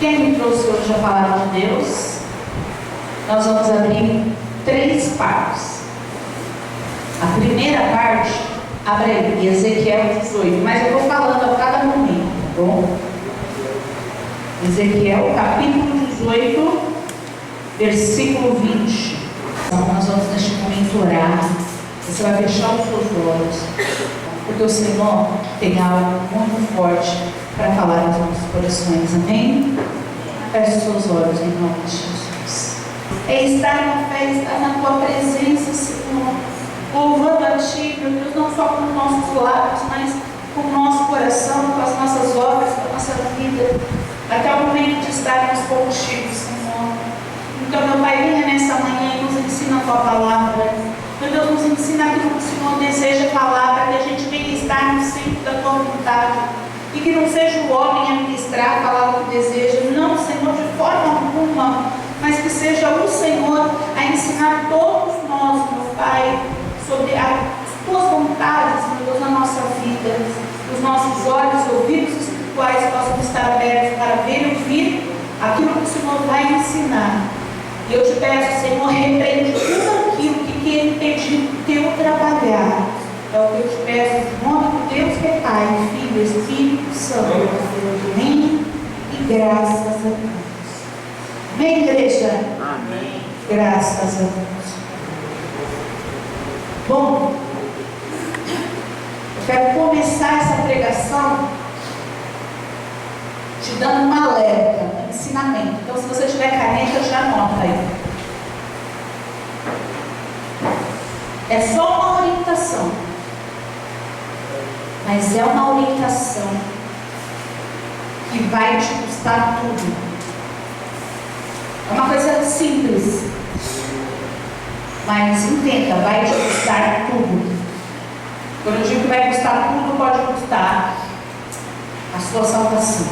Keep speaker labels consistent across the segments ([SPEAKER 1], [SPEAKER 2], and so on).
[SPEAKER 1] Quem me trouxe hoje a palavra de Deus? Nós vamos abrir 3 partes. A primeira parte, abre aí, Ezequiel 18, mas eu vou falando a cada momento, tá bom? Ezequiel capítulo 18, versículo 20. Então, nós vamos neste momento orar. Você vai fechar os seus olhos, porque o Senhor tem algo muito forte para falar nos nossos corações, amém? Feche os seus olhos em nome de Jesus. É estar na fé, estar na tua presença, Senhor, louvando a Ti, meu Deus, não só com os nossos lábios, mas com o nosso coração, com as nossas obras, com a nossa vida, até o momento de estarmos contigo, Senhor. Então, meu Pai, venha nessa manhã e nos ensina a tua palavra. Meu Deus, nos ensina aquilo que o Senhor deseja falar, para que a gente venha estar no centro da tua vontade. E que não seja o homem a ministrar, falar o que deseja. Não, Senhor, de forma alguma. Mas que seja o Senhor a ensinar todos nós, meu Pai, sobre as tuas vontades, meu Deus, na nossa vida. Os nossos olhos, ouvidos espirituais possam estar abertos para ver e ouvir aquilo que o Senhor vai ensinar. E eu te peço, Senhor, repreende tudo aquilo que quer impedir o teu trabalhar. É o que eu te peço, em nome de Deus que é Pai, Filho, Espírito Santo. Amém. E graças a Deus. Amém, igreja? Amém. Graças a Deus. Bom, eu quero começar essa pregação te dando um alerta, um ensinamento. Então, se você tiver caneta, já anota aí. É só uma orientação. Mas é uma orientação que vai te custar tudo. É uma coisa simples, mas entenda, vai te custar tudo. Quando eu digo que vai custar tudo, pode custar a sua salvação.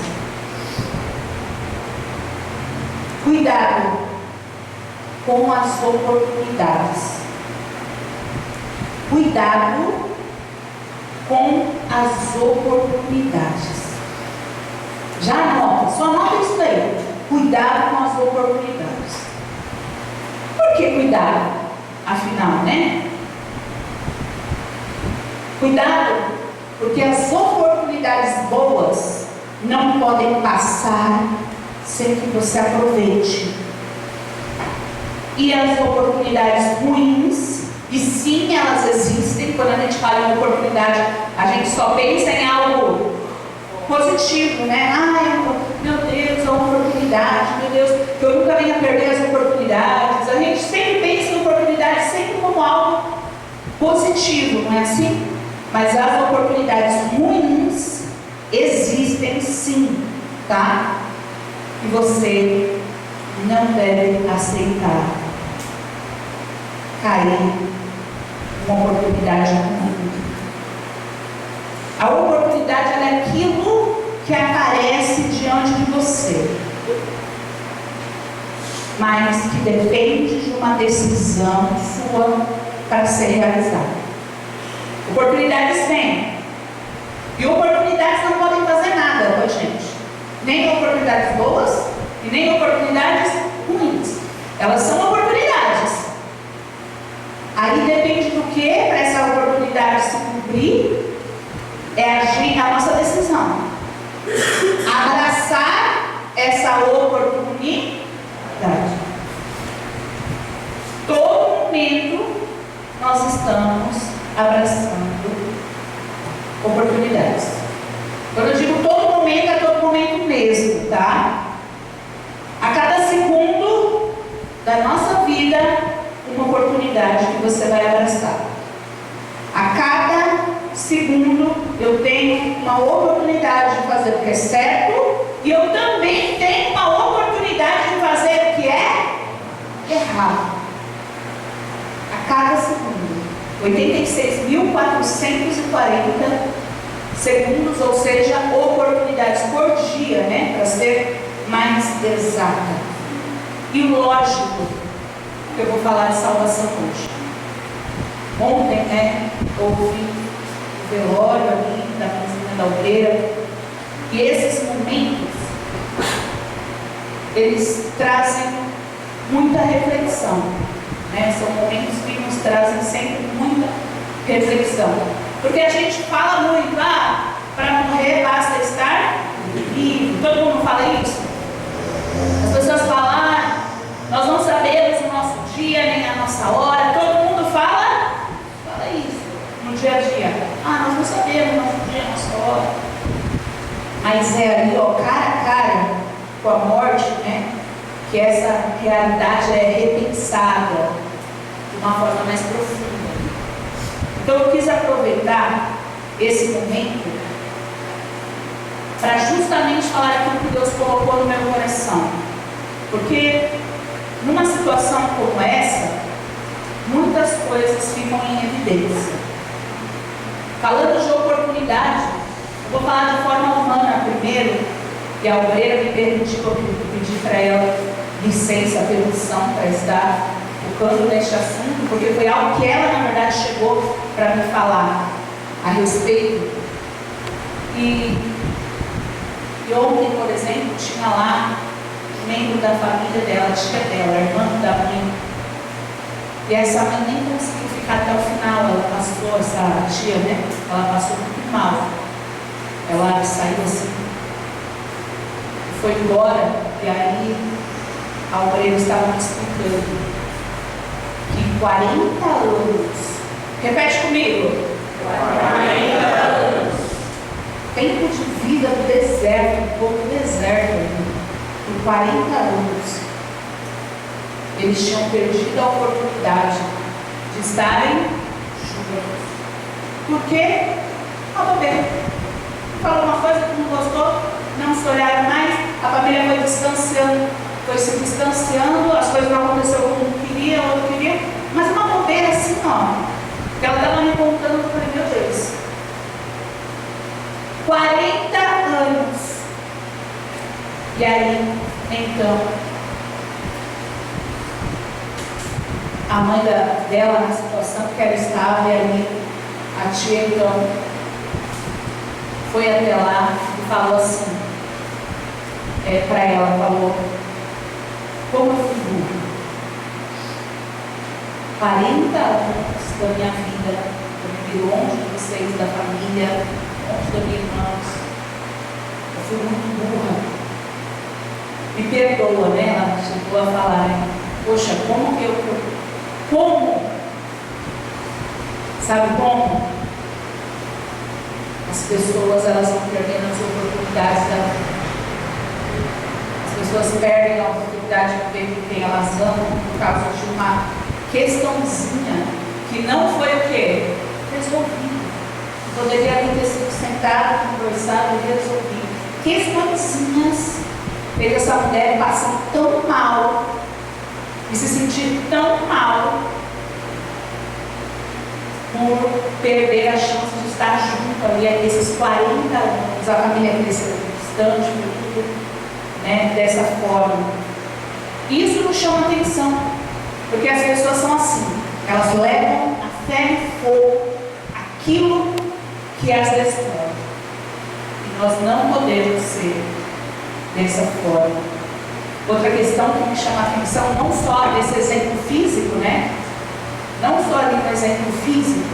[SPEAKER 1] Cuidado com as oportunidades. Cuidado com as oportunidades. Já anota, só anota isso daí. Cuidado com as oportunidades. Por que cuidado? Afinal, né? Cuidado, porque as oportunidades boas não podem passar sem que você aproveite. E as oportunidades ruins, e sim, elas existem. Quando a gente fala em oportunidade, a gente só pensa em algo positivo, né? Ai, meu Deus, a oportunidade, meu Deus, que eu nunca venha perder as oportunidades. A gente sempre pensa em oportunidade sempre como algo positivo, não é assim? Mas as oportunidades ruins existem sim, tá? E você não deve aceitar cair uma oportunidade ruim. A oportunidade ela é aquilo que aparece diante de você, mas que depende de uma decisão sua para ser realizada. Oportunidades vêm, e oportunidades não podem fazer nada, gente. Nem oportunidades boas e nem oportunidades ruins. Elas são oportunidades. Aí depende do que para essa oportunidade se cumprir. É a nossa decisão. Abraçar essa oportunidade. Todo momento nós estamos abraçando oportunidades. Quando eu digo todo momento, é todo momento mesmo, tá? A cada segundo da nossa vida, uma oportunidade que você vai abraçar. A cada segundo, eu tenho uma oportunidade de fazer o que é certo, e eu também tenho uma oportunidade de fazer o que é errado. A cada segundo. 86.440 segundos, ou seja, oportunidades por dia, né? Para ser mais exata. E lógico que eu vou falar de salvação hoje. Ontem, né? Houve o velório ali da Cozinha da Aldeira. E esses momentos eles trazem muita reflexão, né? São momentos que nos trazem sempre muita reflexão. Porque a gente fala muito, para morrer basta estar vivo. Todo mundo fala isso? As pessoas falam, nós não sabemos o nosso dia, nem a nossa hora. Todo mundo fala isso no dia a dia. Nós não sabemos o nosso dia, a nossa hora. Mas é ali, cara a cara com a morte, né? Que essa realidade é repensada de uma forma mais profunda. Então eu quis aproveitar esse momento para justamente falar aquilo que Deus colocou no meu coração. Porque numa situação como essa, muitas coisas ficam em evidência. Falando de oportunidade, eu vou falar de forma humana primeiro, e a obreira me permitiu, eu pedi para ela licença, permissão para estar tocando neste assunto, porque foi algo que ela, na verdade, chegou para me falar a respeito. E ontem, por exemplo, tinha lá um membro da família dela, a tia dela, a irmã da mãe. E essa mãe nem conseguiu ficar até o final. Ela passou, essa tia, né? Ela passou muito mal. Ela saiu assim, foi embora, e aí a obreira estava me explicando que 40 anos, repete comigo, 40 anos, tempo de vida do deserto, um pouco do deserto, por 40 anos, eles tinham perdido a oportunidade de estarem juntos. Por quê? Bobeira. Falou uma coisa que não gostou, não se olharam mais, a família foi distanciando, foi se distanciando, as coisas não aconteceram como um queria, outro queria, mas uma bobeira assim, que ela estava me contando, eu falei, meu Deus, 40 anos. E aí, então, a mãe dela na situação que ela estava, e aí a tia então foi até lá e falou assim, para ela, falou, como eu fui burra, 40 anos da minha vida, eu vivi longe de vocês, da família, longe dos meus irmãos, eu fui muito burra, me perdoa, né? Ela chegou a falar, né? Poxa, como? Sabe como? As pessoas, elas vão perdendo as oportunidades da vida. As pessoas perdem a oportunidade de ver com quem elas amam por causa de uma questãozinha que não foi o quê? Resolvido. Poderia ter sido sentado, conversado e resolvido. Questãozinhas fez essa mulher passar tão mal e se sentir tão mal por perder a chance de estar junto ali esses 40 anos. A família cresceu distante, tudo, né, dessa forma. Isso nos chama atenção, porque as pessoas são assim, elas levam a fé e fogo aquilo que as destrói. E nós não podemos ser dessa forma. Outra questão que me chama a atenção, não só desse exemplo físico, né? Não só ali no exemplo físico,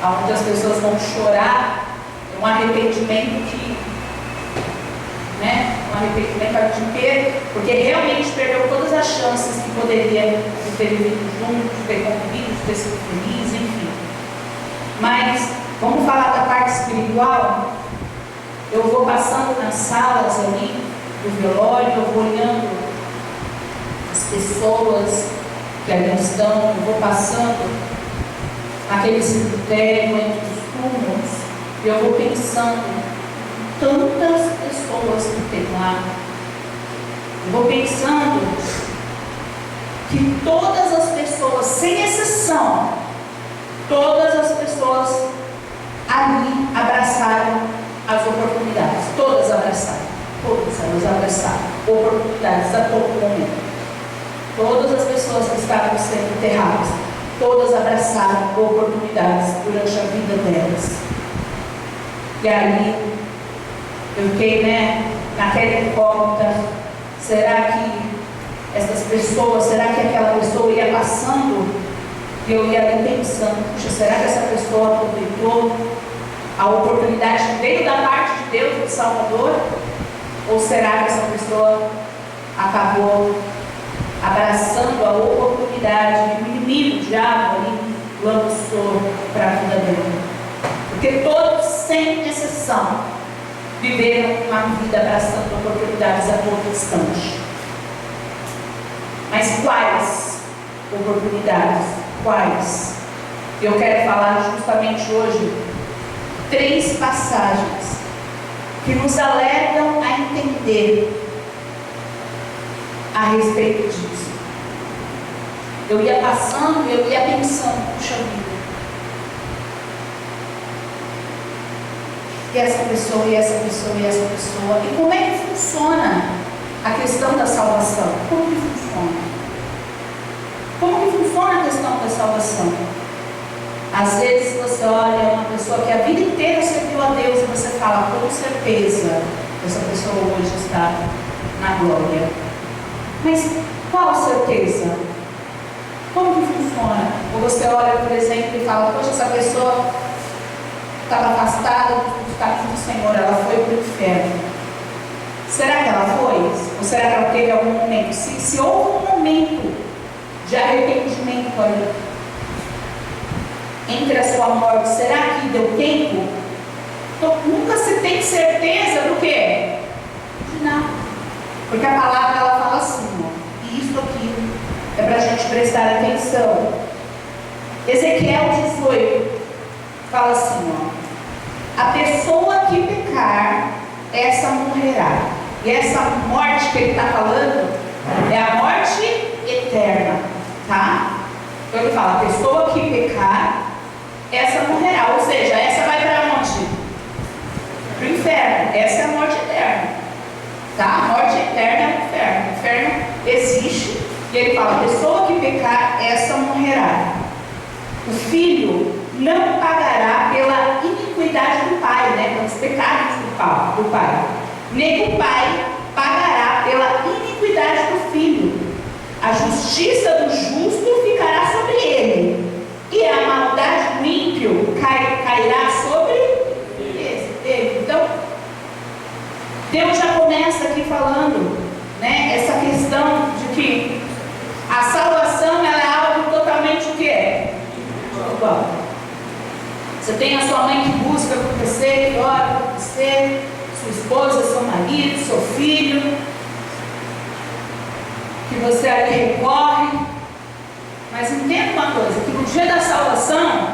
[SPEAKER 1] onde as pessoas vão chorar, um arrependimento que, né? Um arrependimento a vida inteira, porque realmente perdeu todas as chances que poderia de ter vivido junto, de ter convivido, de ter sido feliz, enfim. Mas vamos falar da parte espiritual. Eu vou passando nas salas ali do velório, eu vou olhando as pessoas que ali estão, eu vou passando naquele cemitério entre os túmulos, e eu vou pensando em tantas pessoas que tem lá. Eu vou pensando que todas as pessoas, sem exceção, todas as pessoas ali abraçaram as oportunidades, todas abraçaram, todas elas abraçaram oportunidades a todo momento. Todas as pessoas que estavam sendo enterradas, todas abraçaram oportunidades durante a vida delas. E aí, eu fiquei, naquela incógnita, será essas pessoas, será que aquela pessoa ia passando e eu ia ali pensando, puxa, será que essa pessoa aproveitou a oportunidade que veio da parte de Deus, do Salvador? Ou será que essa pessoa acabou abraçando a oportunidade que o inimigo, o diabo ali, lançou para a vida dele? Porque todos, sem exceção, viveram uma vida abraçando oportunidades a todo instante. Mas quais oportunidades? Quais? Eu quero falar justamente hoje 3 passagens que nos alertam a entender a respeito disso. Eu ia passando, eu ia pensando, puxa vida, e essa pessoa, e essa pessoa, e essa pessoa. E como é que funciona a questão da salvação? Como que funciona? Como que funciona a questão da salvação? Às vezes você olha uma pessoa que a vida inteira serviu a Deus e você fala, com certeza, essa pessoa hoje está na glória. Mas qual certeza? Como que funciona? Ou você olha, por exemplo, e fala, poxa, essa pessoa estava afastada dos caminhos do Senhor, ela foi para o inferno. Será que ela foi? Ou será que ela teve algum momento? Se houve um momento de arrependimento ali, entre a sua morte, será que deu tempo? Então, nunca se tem certeza do quê? De nada. Porque a palavra ela fala assim, ó, e isso aqui é para a gente prestar atenção. Ezequiel 18 fala assim, ó, a pessoa que pecar, essa morrerá. E essa morte que ele está falando é a morte eterna, tá? Então ele fala, a pessoa que pecar, essa morrerá. Ou seja, essa vai para onde? Para o inferno. Essa é a morte eterna, tá? A morte eterna é o inferno. O inferno existe. E ele fala, a pessoa que pecar, essa morrerá. O filho não pagará pela iniquidade do pai, né? Pelos pecados do pai. Nem o pai pagará pela iniquidade do filho. A justiça do justo ficará sobre ele, e a maldade do ímpio cairá sobre ele. Então, Deus já começa aqui falando, né? Essa questão de que a salvação ela é algo totalmente o quê? Igual. Você tem a sua mãe que busca por você, que ora por você, sua esposa, seu marido, seu filho, que você ali recorre. Mas entenda uma coisa, que no dia da salvação,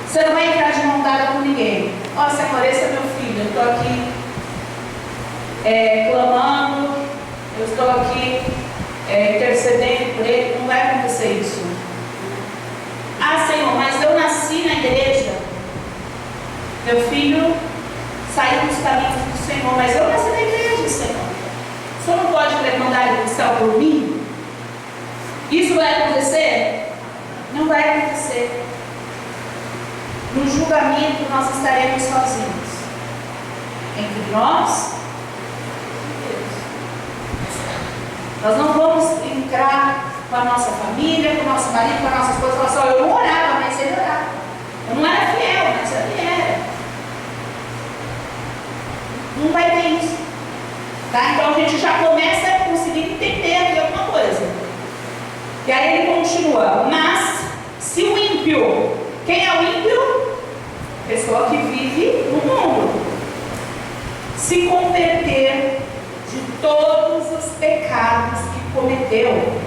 [SPEAKER 1] você não vai entrar de mão dada com ninguém. Ó, Senhor, esse é meu filho, eu estou aqui clamando, eu estou aqui intercedendo por ele. Não vai acontecer isso. Ah, Senhor, mas eu nasci na igreja, meu filho saiu dos caminhos do Senhor, mas eu nasci na igreja, Senhor. O Senhor não pode levantar ele do céu por mim? Isso vai acontecer? Não vai acontecer. No julgamento nós estaremos sozinhos. Entre nós e Deus. Nós não vamos entrar com a nossa família, com o nosso marido, com a nossa esposa e falar assim, eu não orava, mas ele orava. Eu não era fiel, mas ele era. Não vai ter isso. Tá? Então a gente já começa a conseguir entender aqui alguma coisa. E aí ele continua, mas se o ímpio, quem é o ímpio? Pessoa que vive no mundo, se converter de todos os pecados que cometeu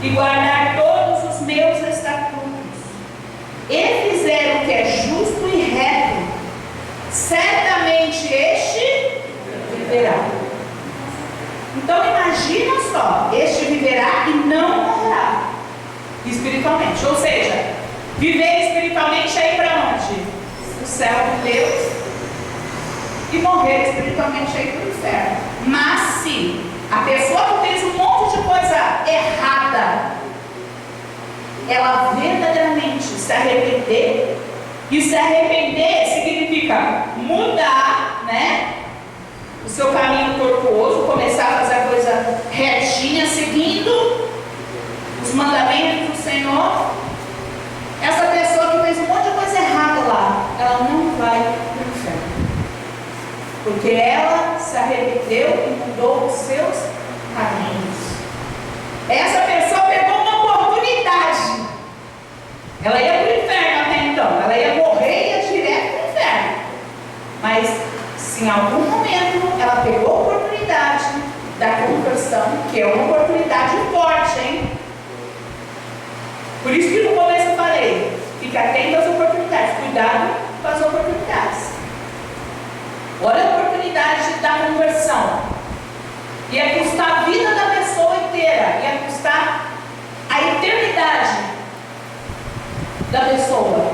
[SPEAKER 1] e guardar todos os meus estatutos e fizer o que é justo e reto, certamente este viverá. Então imagina só, este viverá e não morrerá espiritualmente. Ou seja, viver espiritualmente é ir para onde? O céu de Deus. E morrer espiritualmente é ir para o inferno. Mas se a pessoa que fez um monte de coisa errada, ela verdadeiramente se arrepender, e se arrepender significa mudar, né? O seu caminho tortuoso, começar a fazer a coisa retinha, endireitou os seus caminhos. Essa pessoa pegou uma oportunidade. Ela ia para o inferno até então. Ela ia morrer e ia direto para o inferno. Mas, se em algum momento ela pegou a oportunidade da conversão, que é uma oportunidade forte, hein? Por isso que no começo eu falei, fica atento às oportunidades, cuidado com as oportunidades. Olha a oportunidade da conversão. Ia custar a vida da pessoa inteira, ia custar a eternidade da pessoa,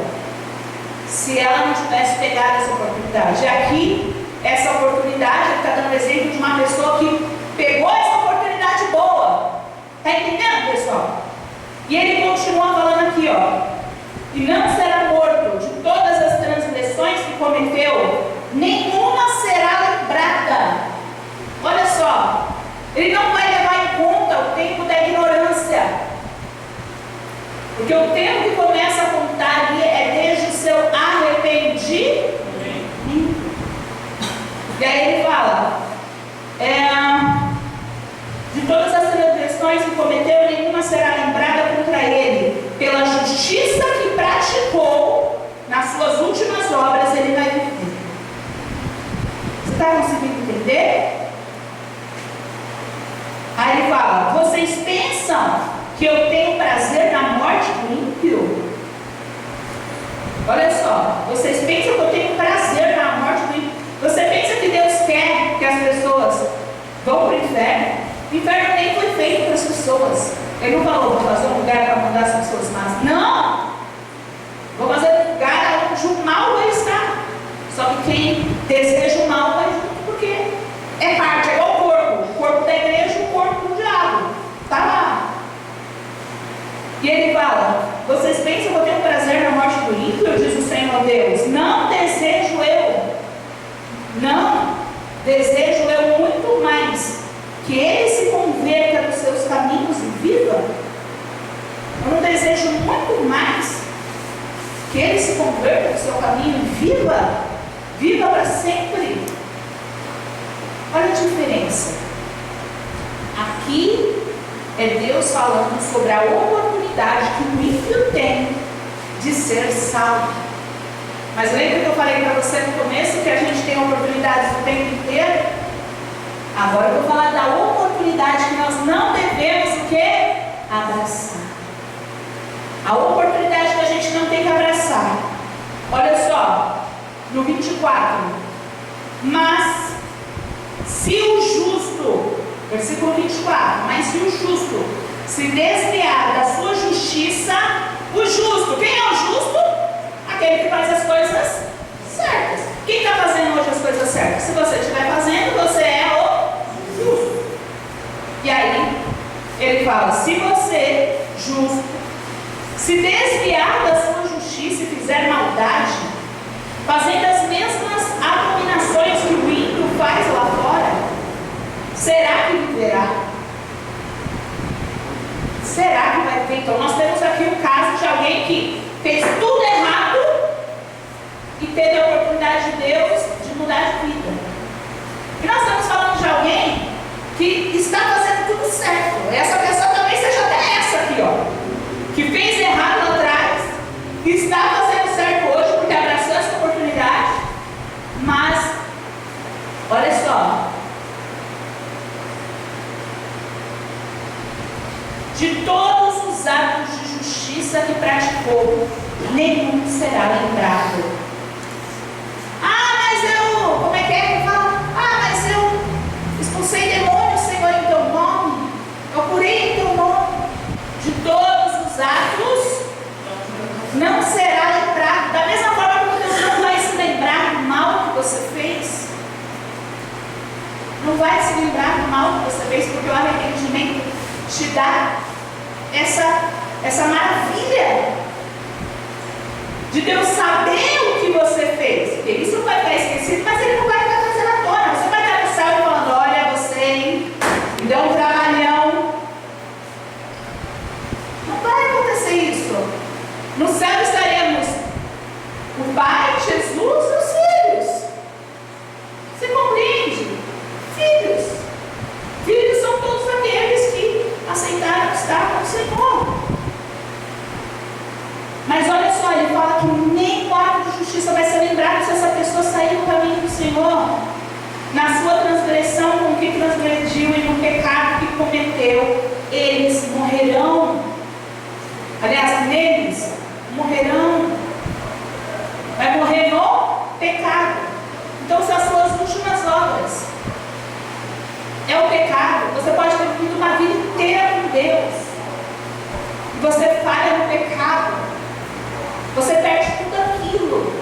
[SPEAKER 1] se ela não tivesse pegado essa oportunidade. E aqui, essa oportunidade, ele está dando exemplo de uma pessoa que pegou essa oportunidade boa. Está entendendo, pessoal? E ele continua falando aqui, ó. E não será morto de todas as transgressões que cometeu, nenhuma será lembrada. Olha só, ele não vai levar em conta o tempo da ignorância. Porque o tempo que começa a contar ali é desde o seu arrependimento. E aí ele fala, de todas as transgressões que cometeu, nenhuma será lembrada contra ele. Pela justiça que praticou, nas suas últimas obras, ele vai viver. Você está conseguindo entender? Aí ele fala, vocês pensam que eu tenho prazer na morte do ímpio? Olha só, vocês pensam que eu tenho prazer na morte do ímpio? Você pensa que Deus quer que as pessoas vão para o inferno? O inferno nem foi feito para as pessoas. Ele não falou, vou fazer um lugar para mandar as pessoas más. Não! Vou fazer um lugar onde o mal vai estar. Só que quem deseja o mal vai junto, porque é parte, é igual o corpo. O corpo da igreja e o corpo do diabo. Está lá. E ele fala, vocês pensam que eu tenho prazer na morte do ímpio? Diz o Senhor Deus. Não desejo eu. Não desejo eu muito mais que ele se converta dos seus caminhos e viva. Eu não desejo muito mais que ele se converta do seu caminho e viva para sempre. Olha a diferença. Aqui é Deus falando sobre a oportunidade que o ímpio tem de ser salvo. Mas lembra que eu falei para você no começo que a gente tem oportunidades o tempo inteiro? Agora eu vou falar da oportunidade que nós não devemos o quê? Abraçar. A oportunidade que a gente não tem que abraçar. Olha só, no 24. Mas se o justo, versículo 24, mas se o justo se desviar da sua justiça, o justo, quem é o justo? Aquele que faz as coisas certas. Quem está fazendo hoje as coisas certas? Se você estiver fazendo, você é o justo. E aí, ele fala, se você, justo, se desviar da sua justiça e fizer maldade, fazendo as mesmas abominações que o ímpio faz lá fora, será que viverá? Será que vai viver? Então nós temos aqui um caso de alguém que fez tudo errado e teve a oportunidade de Deus de mudar de vida. E nós estamos falando de alguém que está fazendo tudo certo. Essa pessoa talvez seja até essa aqui, ó, que fez errado lá atrás, que está fazendo certo hoje porque abraçou essa oportunidade. Mas, olha só, de todos os atos de justiça que praticou, nenhum será lembrado. Mas eu, como é que fala? Mas eu expulsei demônios, Senhor, em teu nome, eu curei em teu nome. De todos os atos, não será lembrado. Da mesma forma que Deus não vai se lembrar do mal que você fez. Não vai se lembrar do mal que você fez, porque o arrependimento te dá essa maravilha de Deus saber o que você fez. Porque isso não vai ficar esquecido, mas Ele não vai ficar trazendo à tona. Você vai estar no céu e falando, olha você, hein, me deu um trabalhão. Não vai acontecer isso. No céu estaremos o Pai, Jesus e os filhos. Você compreende? Filhos. prometeu, eles morrerão. Aliás, neles morrerão. Vai morrer no pecado. Então são as suas últimas obras. É o pecado. Você pode ter vivido uma vida inteira com Deus. E você falha no pecado. Você perde tudo aquilo.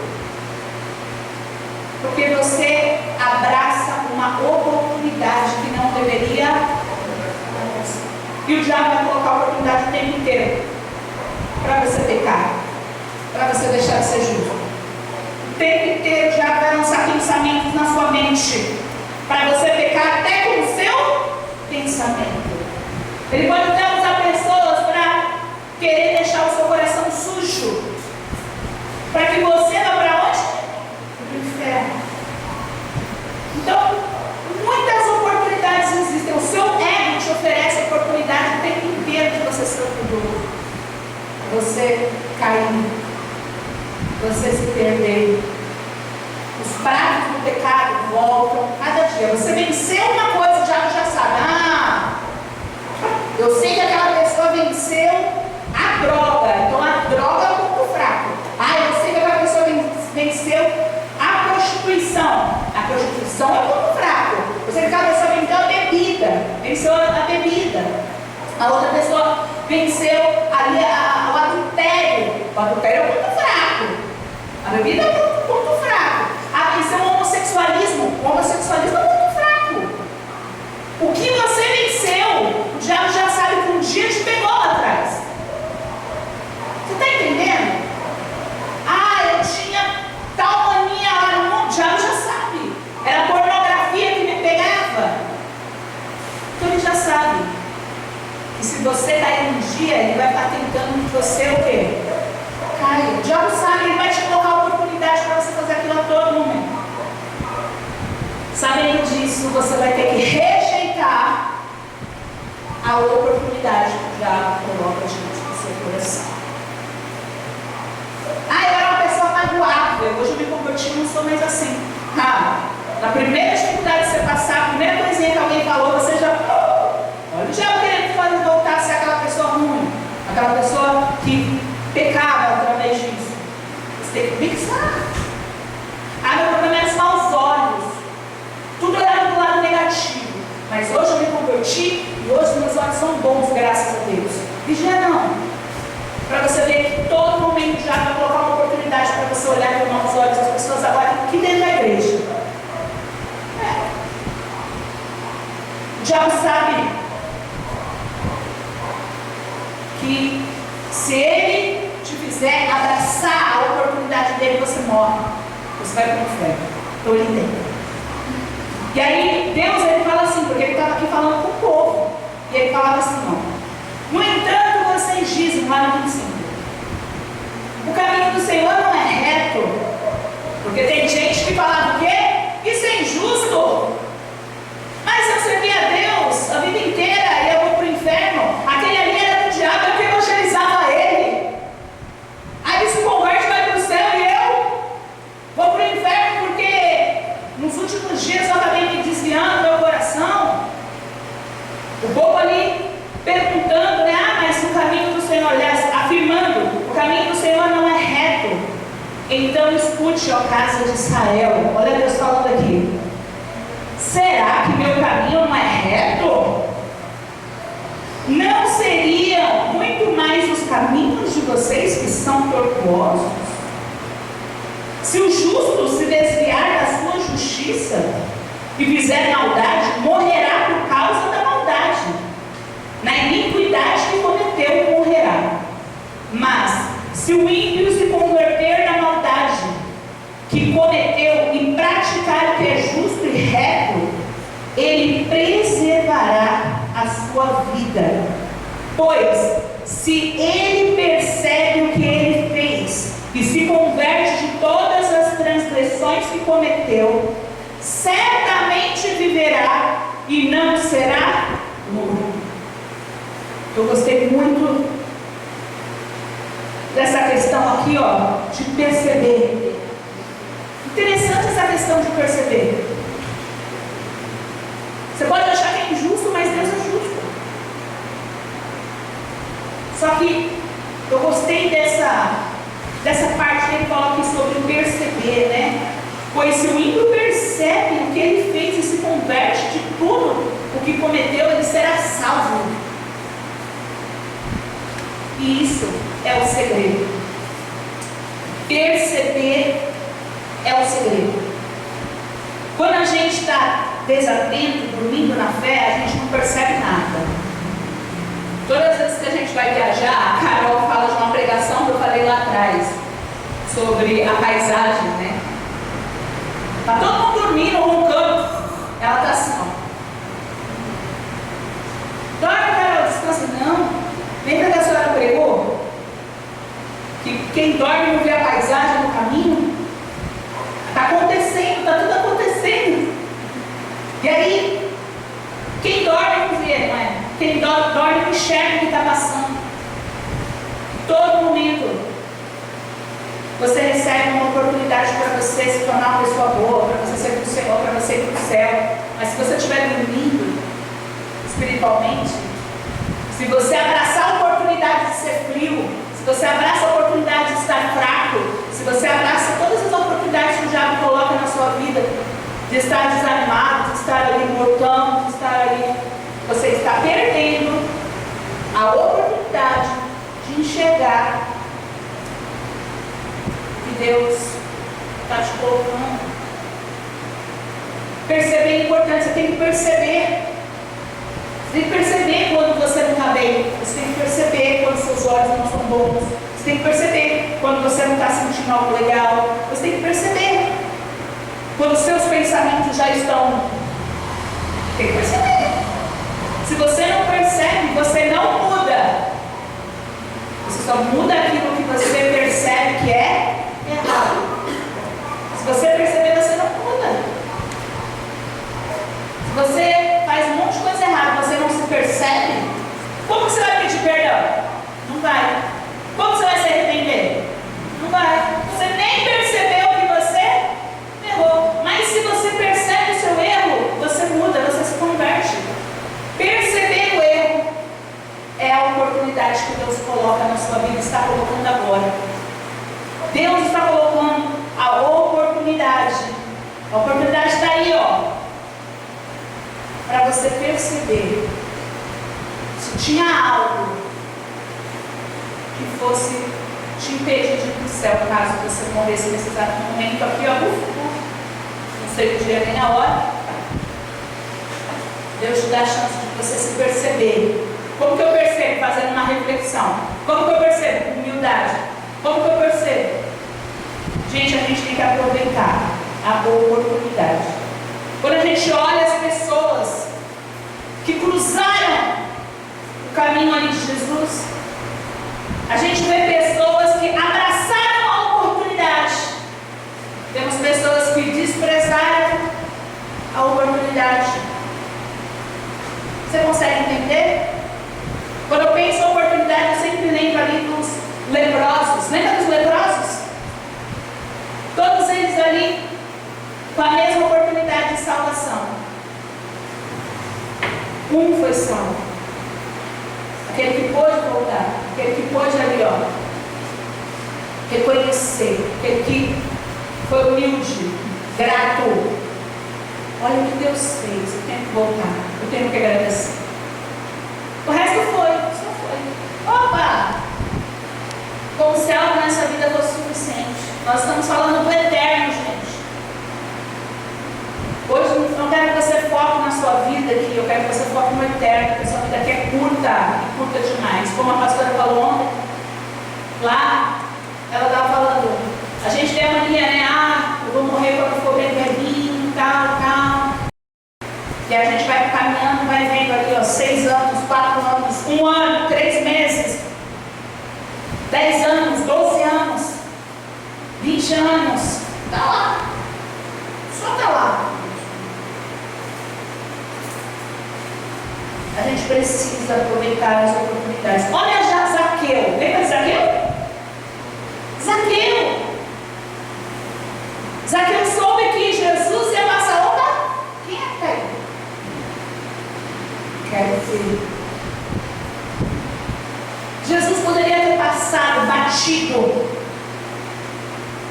[SPEAKER 1] Porque você abraça uma oportunidade que não deveria. E o diabo vai colocar a oportunidade o tempo inteiro para você pecar, para você deixar de ser justo. O tempo inteiro o diabo vai lançar pensamentos na sua mente para você pecar até com o seu pensamento. Ele pode até usar pessoas para querer deixar o seu coração sujo, para que você vá para onde? Para o inferno. Então, muitas oportunidades existem. O seu ego te oferece a oportunidade o tempo inteiro de você ser orgulhoso, você cair, você se perder. Os pratos do pecado voltam cada dia. Você venceu uma coisa, o diabo já sabe. Eu sei que aquela pessoa venceu a droga, então a droga é um pouco fraco. Eu sei que aquela pessoa venceu a prostituição. A prostituição é um pouco fraco. Eu sei que aquela pessoa venceu a bebida. A outra pessoa venceu ali o adultério. O adultério é um pouco fraco. A bebida é um pouco fraco. Venceu o homossexualismo. O homossexualismo é um pouco fraco. O que você venceu, o diabo já sabe que um dia te pegou lá atrás. Você está entendendo? Eu tinha tal mania lá no mundo. O diabo já sabe. Era a pornografia que me pegava. Então ele já sabe. E se você cair um dia, ele vai estar tentando que você o quê? Caia. O diabo sabe, ele vai te colocar a oportunidade para você fazer aquilo a todo momento. Sabendo disso, você vai ter que rejeitar a oportunidade que o diabo coloca diante do seu coração. Eu era uma pessoa magoável, hoje eu me converti, não sou mais assim. Na primeira dificuldade que você passar, a primeira coisinha que alguém falou, você já... Olha o diabo querendo fazer voltar a ser aquela pessoa ruim, aquela pessoa que pecava através disso. Você tem que mixar. Meu problema era os maus olhos. Tudo era do lado negativo. Mas hoje eu me converti e hoje meus olhos são bons, graças a Deus. Vigia não. Para você ver que todo momento já vai colocar uma oportunidade para você olhar com maus olhos as pessoas agora aqui dentro da igreja. O diabo sabe que se ele te fizer abraçar a oportunidade dele, você morre. Você vai para o inferno. Então ele entende. E aí Deus, ele fala assim, porque ele estava aqui falando com o povo. E ele falava assim, no entanto, vocês dizem, lá no 25, o caminho do Senhor não é reto. Porque tem gente que falava o quê? Isso é injusto. Mas eu servi a Deus a vida inteira e eu vou para o inferno. Aquele ali era do diabo, eu que evangelizava ele. Aí ele se converte, vai para o céu e eu vou para o inferno porque nos últimos dias eu acabei me desviando do meu coração. O povo ali perguntando, mas o caminho do Senhor, aliás, afirmando, o caminho do Senhor não é reto. Então escute, ó casa de Israel. Olha Deus falando aqui. Será que meu caminho não é reto? Não seriam muito mais os caminhos de vocês que são tortuosos? Se o justo se desviar da sua justiça e fizer maldade, morrerá por causa da maldade. Na iniquidade que cometeu, morrerá. Mas se o ímpio se converter na maldade que cometeu e praticar o que é justo e reto, ele preservará a sua vida. Pois, se ele percebe o que ele fez e se converte de todas as transgressões que cometeu, certamente viverá e não será morto. Eu gostei muito dessa questão aqui, de perceber. Interessante essa questão de perceber. Você pode achar que é injusto, mas Deus é justo. Só que eu gostei dessa parte que ele fala aqui sobre perceber, né? Pois se o ímpio percebe o que ele fez e se converte de tudo o que cometeu, ele será salvo. E isso é o segredo. Perceber é o segredo. Quando a gente está desatento, dormindo na fé, a gente não percebe nada. Todas as vezes que a gente vai viajar, a Carol fala de uma pregação que eu falei lá atrás, sobre a paisagem, né? Está todo mundo dormindo, roncando. Ela está assim, ó. Dorme, Carol, descansa. Não. Lembra que a senhora pregou? Que quem dorme não vê a paisagem no caminho? Está acontecendo, está tudo acontecendo. E aí, quem dorme não vê, não é? Quem dorme não enxerga o que está passando. Todo momento você recebe uma oportunidade para você se tornar uma pessoa boa, para você ser do Senhor, para você ir para o céu. Mas se você estiver dormindo espiritualmente, se você abraçar a oportunidade de ser frio, se você abraça a oportunidade de estar fraco, se você abraça todas as oportunidades que o diabo coloca na sua vida, de estar desanimado, de estar ali mortando, de estar ali, você está perdendo a oportunidade de enxergar que Deus está te colocando. Perceber é importante, você tem que perceber. Você tem que perceber quando você não está bem. Você tem que perceber quando seus olhos não são bons. Você tem que perceber quando você não está sentindo algo legal. Você tem que perceber quando seus pensamentos já estão. Tem que perceber. Se você não percebe, você não muda. Você só muda aquilo que você percebe que é errado. Se você perceber, você não muda. Se você faz um monte de coisa errada, você não se percebe, como você vai pedir perdão? Não vai. Como você vai se arrepender? Não vai. Você nem percebeu que você errou. Mas se você percebe o seu erro, você muda, você se converte. Perceber o erro é a oportunidade que Deus coloca na sua vida, está colocando agora. Deus está colocando a oportunidade. A oportunidade está aí, ó. Para você perceber se tinha algo que fosse te impedir de ir para o céu, caso você morresse nesse exato momento aqui, ó. Não sei o dia nem a hora. Deus te dá a chance de você se perceber. Como que eu percebo? Fazendo uma reflexão. Como que eu percebo? Com humildade. Como que eu percebo? Gente, a gente tem que aproveitar a oportunidade. Quando a gente olha as pessoas que cruzaram o caminho ali de Jesus, a gente vê pessoas que abraçaram a oportunidade. Temos pessoas que desprezaram a oportunidade. Você consegue entender? Quando eu penso em oportunidade, eu sempre lembro ali dos leprosos. Lembra dos leprosos? Todos eles ali com a mesma oportunidade de salvação. Um foi salvo. Aquele que pôde voltar. Aquele que pôde ali, ó, reconhecer. Aquele que foi humilde, grato. Olha o que Deus fez. Eu tenho que voltar. Eu tenho que agradecer. O resto foi. Só foi. Opa! Como se algo nessa vida fosse suficiente. Nós estamos falando do eterno, gente. Hoje eu não quero que você foque na sua vida aqui, eu quero que você foque no eterno, porque a sua vida aqui é curta e curta demais. Como a pastora falou ontem, lá, ela estava falando, a gente tem a mania, né? Ah, eu vou morrer quando eu for bem velhinho, tal. E a gente vai caminhando, vai vendo ali, ó, 6 anos, 4 anos, 1 ano, 3 meses, 10 anos, 12 anos, 20 anos, tá lá. Só tá lá. A gente precisa aproveitar as oportunidades. Olha já Zaqueu. Lembra de Zaqueu? Zaqueu soube que Jesus ia passar. Opa! Quem é que tá aí? Quero ver. Jesus poderia ter passado, batido.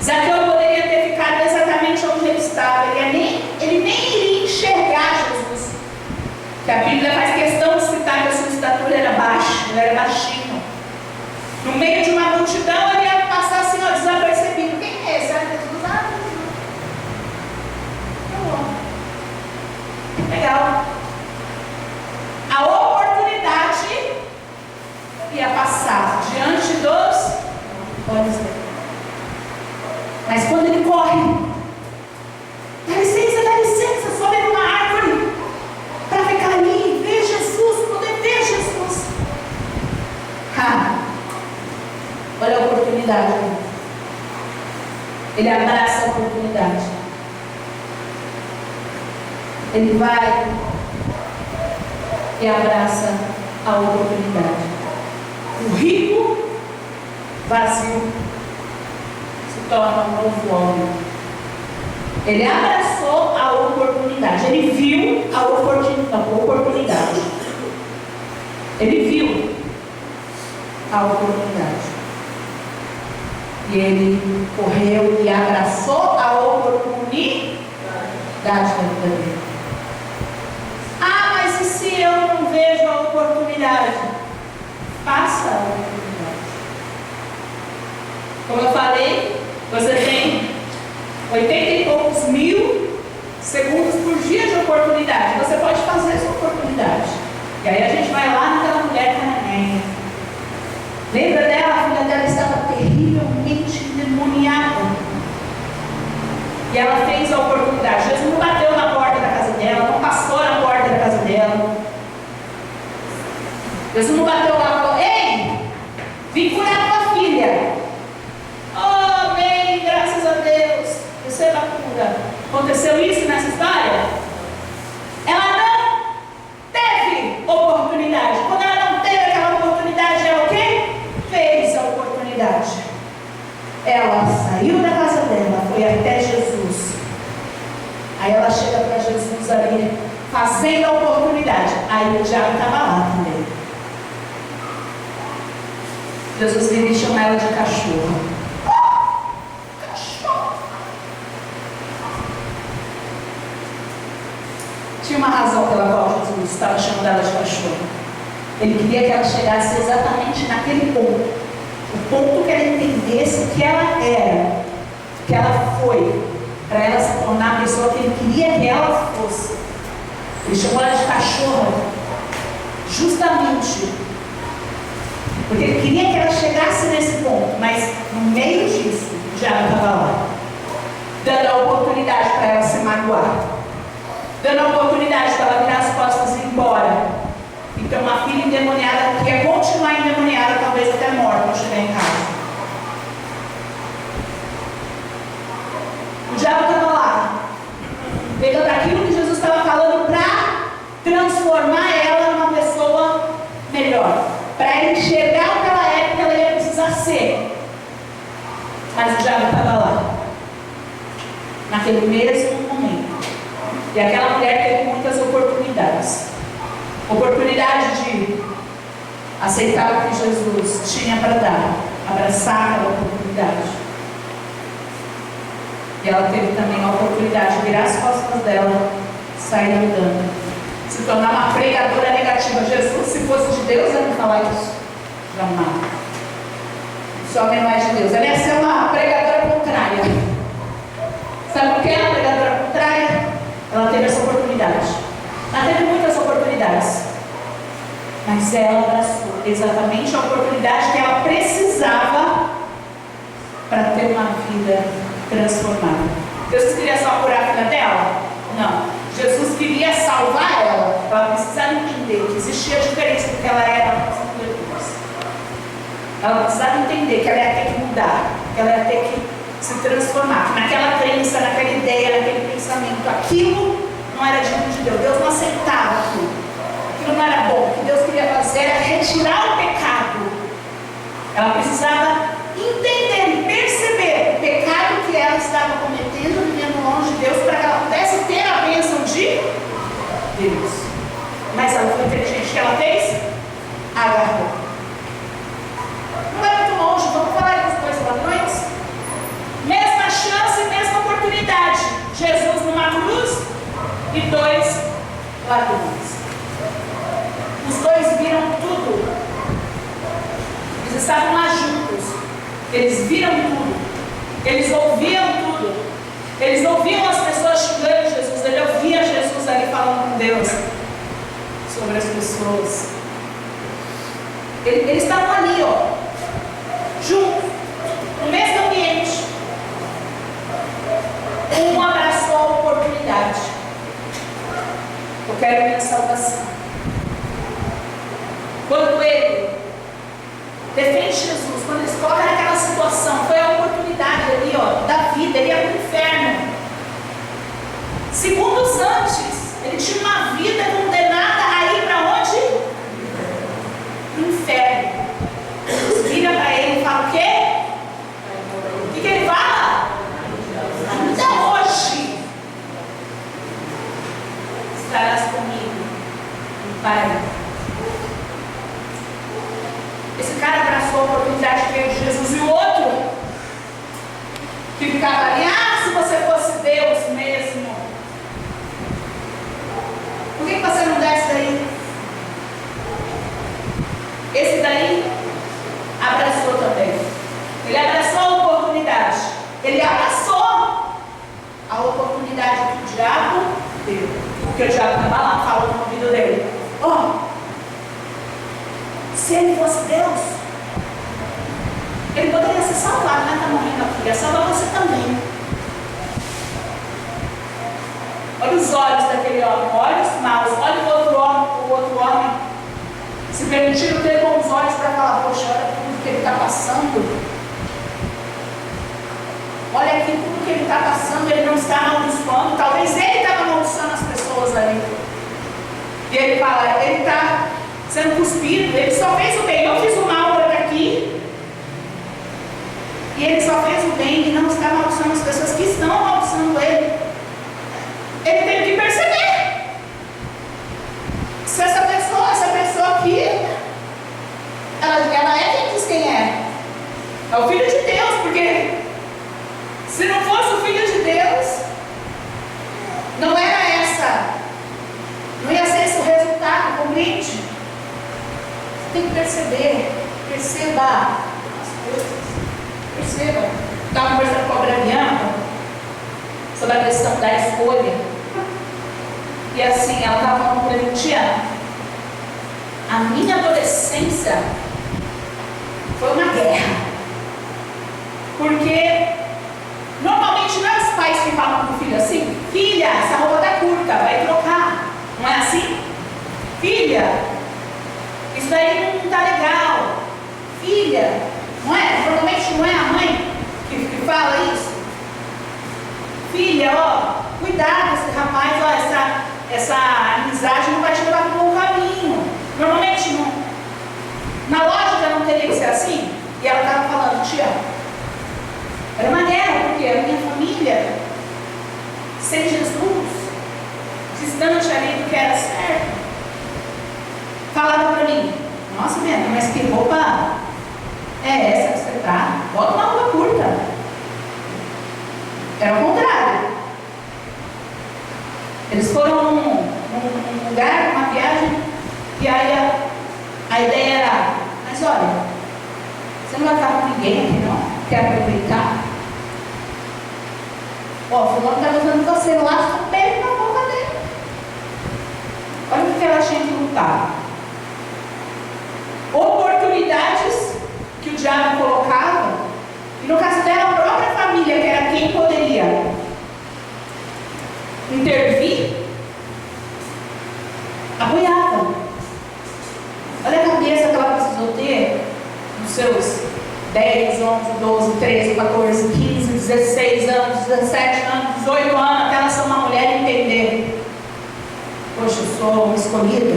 [SPEAKER 1] Zaqueu poderia ter ficado exatamente onde ele estava. Ele nem iria enxergar Jesus. Porque a Bíblia faz questão de citar que a sua estatura era baixa, ele era baixinho. No meio de uma multidão, ele ia passar assim, ó, desapercebido. Quem é esse? Jesus, legal. A oportunidade ia passar diante dos olhos dele. Mas quando ele corre, dá licença, sobe numa árvore para ficar ali, ver Jesus, poder ver Jesus. Olha a oportunidade. Ele abraça a oportunidade. Ele vai e abraça a oportunidade. O rico vazio se torna um novo homem. Ele abraçou a oportunidade. Ele viu a oportunidade. Ele viu a oportunidade. E ele correu e abraçou a oportunidade da vida dele. Mas e se eu não vejo a oportunidade? Faça a oportunidade. Como eu falei, você tem 80 e poucos mil segundos por dia de oportunidade. Você pode fazer essa oportunidade. E aí a gente vai lá naquela mulher cananeia. Lembra dela? A filha dela estava terrivelmente endemoniada. E ela fez a oportunidade. Jesus não bateu na porta da casa dela, não passou na porta da casa dela. Jesus não bateu lá e falou: ei, vim curar tua filha. Oh, amém, graças a Deus, receba a cura. Aconteceu isso nessa história? Ela não teve oportunidade. Quando ela não teve aquela oportunidade, ela o quê? Fez a oportunidade. Ela saiu da casa dela, foi até Jesus. Aí ela chega para Jesus ali, fazendo a oportunidade. Aí o diabo estava lá também. Jesus veio e chama ela de cachorro. Cachorro! Tinha uma razão pela qual Jesus estava chamando ela de cachorro. Ele queria que ela chegasse exatamente naquele ponto. O ponto que ela entendesse que ela era, que ela foi, para ela se tornar a pessoa que ele queria que ela fosse. Ele chamou ela de cachorra, justamente porque ele queria que ela chegasse nesse ponto, mas no meio disso, o diabo estava lá, dando a oportunidade para ela se magoar, dando a oportunidade para ela virar as costas e ir embora. Então, uma filha endemoniada que ia continuar endemoniada, talvez até morta, quando chegar em casa. O diabo estava lá, pegando aquilo que Jesus estava falando para transformar ela numa pessoa melhor, para ela enxergar o que ela é, o que ela ia precisar ser. Mas o diabo estava lá, naquele mesmo momento. E aquela mulher teve muitas oportunidades. Oportunidade de aceitar o que Jesus tinha para dar, abraçar aquela oportunidade. E ela teve também a oportunidade de virar as costas dela, sair andando, se tornar uma pregadora negativa. Jesus, se fosse de Deus, ia me falar isso. Jamais. Esse homem não é de Deus. Ela ia ser uma pregadora contrária. Sabe por que ela é uma pregadora contrária? Ela teve essa oportunidade. Ela teve muitas oportunidades, mas ela abraçou exatamente a oportunidade que ela precisava para ter uma vida transformada. Jesus queria só curar a filha dela? Não. Jesus queria salvar ela. Ela precisava entender que existia diferença do que ela era para as criaturas. Ela precisava entender que ela ia ter que mudar, que ela ia ter que se transformar. Naquela crença, naquela ideia, naquele pensamento, aquilo não era digno de Deus. Deus não aceitava aquilo. Aquilo não era bom. O que Deus queria fazer era retirar o pecado. Ela precisava entender e perceber o pecado que ela estava cometendo, vivendo longe de Deus, para que ela pudesse ter a bênção de Deus. Mas ela foi inteligente. O que ela fez? Agarrou. estavam lá juntos, eles viram tudo, eles ouviam tudo, eles ouviam as pessoas xingando Jesus, ele ouvia Jesus ali falando com Deus sobre as pessoas. Eles estavam ali, ó, juntos, no mesmo ambiente. Um abraçou a oportunidade. Eu quero minha salvação. Quando ele defende Jesus, quando ele se coloca naquela situação, foi a oportunidade ali, ó, da vida. Ele ia para o inferno. Segundos antes, ele tinha uma vida condenada a ir para onde? Para o inferno. Jesus vira para ele e fala o quê? O que ele fala? Ainda hoje estarás comigo no paraíso. Esse cara abraçou a oportunidade que de Jesus, e o outro que ficava ali, se você fosse Deus mesmo, por que você não desce daí? Esse daí abraçou também. Ele abraçou a oportunidade. Ele abraçou a oportunidade que o diabo deu. Porque o diabo estava lá, falou no ouvido dele: se ele fosse Deus, ele poderia ser salvado, mas está morrendo aqui, ia salvar você também. Olha os olhos daquele homem, olha os maus, olha o outro homem se permitindo ter bons olhos para falar: poxa, olha tudo que ele está passando. Olha aqui tudo que ele está passando, ele não está amaldiçoando. Talvez ele estava amaldiçoando as pessoas ali. E ele fala: ele está sendo cuspido, ele só fez o bem. Eu fiz o mal por aqui, e ele só fez o bem e não está amaldiçoando as pessoas que estão amaldiçoando ele. Ele teve que perceber se essa pessoa aqui, ela é quem diz quem é. É o Filho de Deus, porque se não fosse o Filho de Deus, não ia ser esse o resultado, compreende? Você tem que perceba as coisas, perceba. Estava conversando com a Braviana sobre a questão da escolha, e assim, ela estava falando para mim: tia, a minha adolescência foi uma guerra, porque normalmente não é os pais que falam para o filho assim: filha, essa roupa está curta, vai trocar. Não é assim? Filha, isso daí não está legal. Filha, não é? Normalmente não é a mãe que fala isso. Filha, cuidado, esse rapaz, essa amizade não vai te levar para um bom caminho. Normalmente não. Na lógica não teria que ser assim. E ela estava falando: tia, era uma guerra, porque a minha família, sem Jesus, distante ali do que era certo, falava para mim: nossa, minha, mas que roupa é essa que você tá? Bota uma roupa curta. Era o contrário. Eles foram num lugar, numa viagem, e aí a ideia era: mas olha, você não vai ficar com ninguém aqui não? Quer aproveitar? Fulano está usando você, lasca o pé na boca dele. Olha o que ela tinha que lutar. Oportunidades que o diabo colocava, e no caso dela, a própria família, que era quem poderia intervir, apoiava. Olha a cabeça que ela precisou ter nos seus 10, 11, 12, 13, 14, 15, 16 anos, 17 anos, 18 anos, até ela ser uma mulher e entender: poxa, eu sou uma escolhida.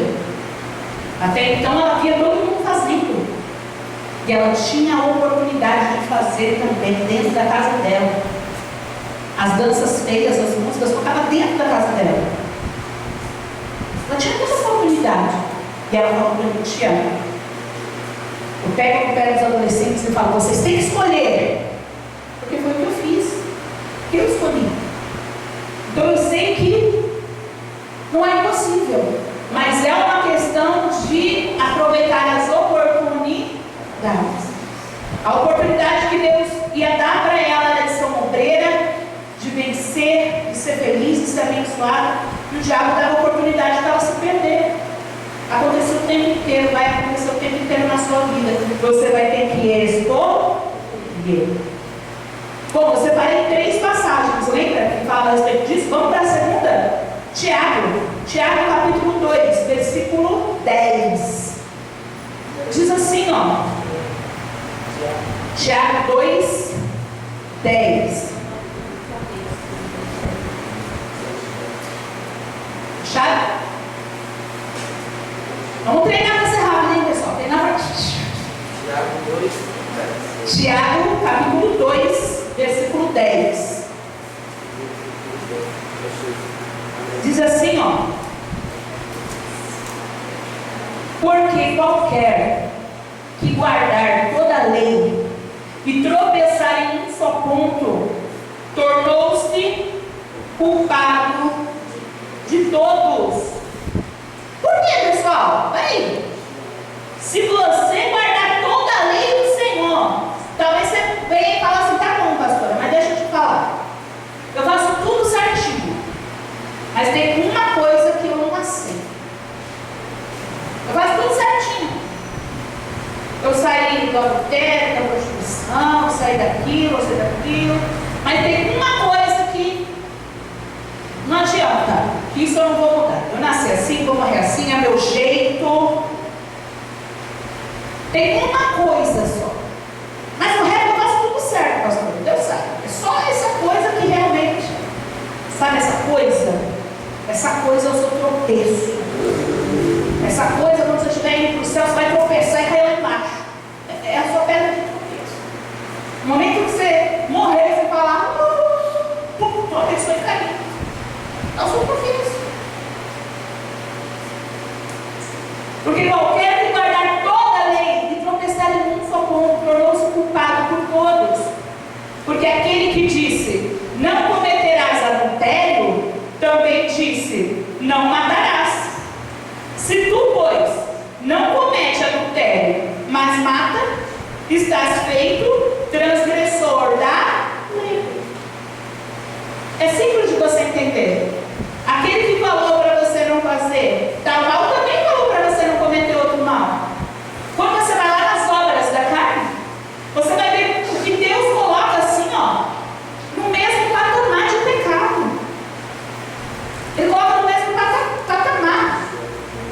[SPEAKER 1] Até então ela via todo mundo fazendo, e ela tinha a oportunidade de fazer também dentro da casa dela. As danças feias, as músicas tocavam dentro da casa dela. Ela tinha essa oportunidade. E ela falou para mim: tia, eu pego no pé dos adolescentes e falo: vocês têm que escolher, porque foi o que eu fiz, que eu escolhi. Então eu sei que não é impossível, mas é uma questão de aproveitar as oportunidades. A oportunidade que Deus ia dar para ela era de ser uma obreira, de vencer, de ser feliz, de ser abençoada. E o diabo dava a oportunidade para ela se perder. Aconteceu o tempo inteiro, vai acontecer o tempo inteiro na sua vida. Você vai ter que escolher. Bom, eu separei 3 passagens, lembra que fala a respeito disso? Vamos para a segunda? Tiago capítulo 2, versículo 10. Diz assim, ó. Tiago 2, 10. Acharam? Vamos treinar para ser rápido, hein, pessoal? Treinar para... Tiago, capítulo 2, versículo 10. Diz assim, ó. Porque qualquer que guardar toda a lei e tropeçar em um só ponto, tornou-se culpado de todos. Por quê, pessoal? Peraí. Se você guardar toda a lei do Senhor, talvez você venha e fale assim, tá bom, pastora, mas deixa eu te falar. Eu faço tudo certinho, mas tem uma coisa que eu não aceito. Eu faço tudo certinho. Eu saí do adultério, da prostituição, eu saí daquilo, eu saí daquilo, mas tem uma coisa que não adianta, que isso eu não vou mudar. Eu nasci assim, vou morrer assim, é meu jeito. Tem uma coisa só. Mas o resto eu faço tudo certo, pastor. Deus sabe. É só essa coisa que realmente. Sabe essa coisa? Essa coisa é o seu tropeço. Essa coisa, quando você estiver indo para o céu, você vai tropeçar e cair lá embaixo. É a sua pedra de tropeço. No momento que você morrer, você falar, tropeçou e caiu. É o seu tropeço. Porque qualquer que guardar toda a lei e tropeçar em um só ponto, tornou-se culpado por todos. Porque aquele que disse, não cometerás adultério, também disse, não matarás. Se tu, pois, não comete adultério, mas mata, estás feito transgressor da lei. É simples de você entender. Aquele que falou para você não fazer tal mal, também falou para você não cometer outro mal. Quando você vai lá nas obras da carne, você vai ver o que Deus coloca assim, ó, no mesmo patamar de pecado. Ele coloca no mesmo patamar.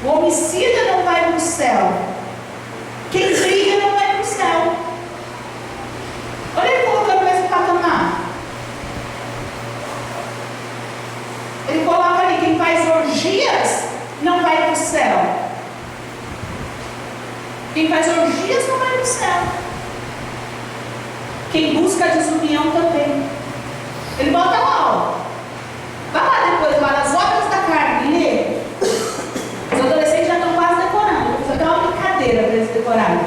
[SPEAKER 1] O homicida não vai para o céu. Quem briga não vai para o céu. Olha ele colocando no mesmo patamar. Ele coloca ali, quem faz orgias não vai para o céu. Quem faz orgias não vai para o céu. Quem busca a desunião também. Ele bota lá, ó. Vai lá depois, lá nas obras da carne, e lê. Os adolescentes já estão quase decorando. Vou fazer uma brincadeira para eles decorarem.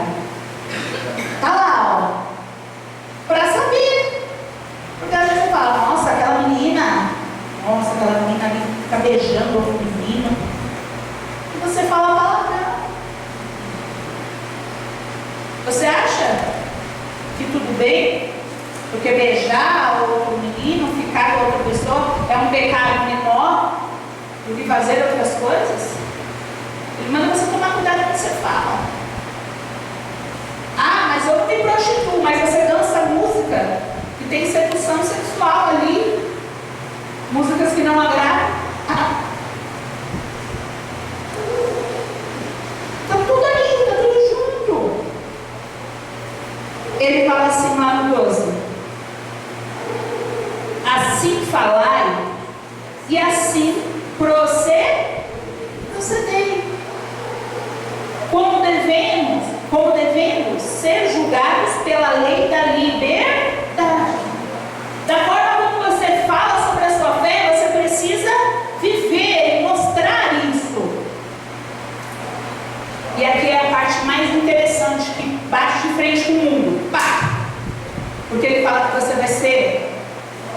[SPEAKER 1] Tá lá, ó. Para saber. Porque às vezes você fala, nossa, aquela menina ali fica beijando outro menino. E você fala palavrão. Você acha que tudo bem? Porque beijar outro menino, ficar com outra pessoa, é um pecado menor do que fazer outras coisas? Ele manda você tomar cuidado com o que você fala. Ah, mas eu não me prostituo, mas você dança música que tem sedução sexual ali. Músicas que não agradam. Está tudo ali, está tudo junto. Ele fala assim lá no 12. Assim falai e assim procedei. Como devemos ser julgados pela lei da liberdade. Da forma como você fala sobre a sua fé, você precisa viver e mostrar isso. E aqui é a parte mais interessante, que bate de frente com o mundo. Pá! Porque ele fala que você vai ser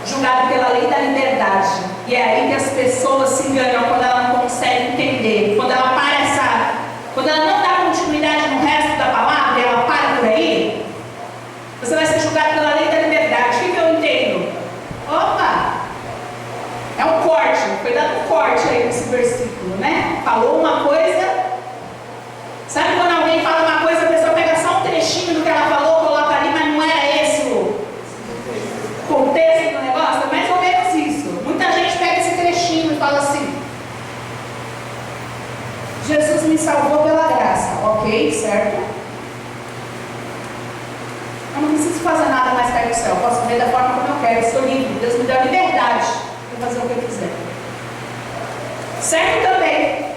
[SPEAKER 1] julgado pela lei da liberdade. E é aí que as pessoas se enganam quando ela não consegue entender. Quando ela quando ela não dá continuidade no resto da palavra, ela para por aí. falou uma coisa. Sabe quando alguém fala uma coisa, a pessoa pega só um trechinho do que ela falou, coloca ali, mas não era esse o contexto do negócio? É mais ou menos isso. Muita gente pega esse trechinho e fala assim: Jesus me salvou pela graça. Ok, certo? Eu não preciso fazer nada mais cair do céu. Eu posso viver da forma como eu quero. Eu sou livre. Deus me deu a liberdade de fazer o que eu quiser. Certo também.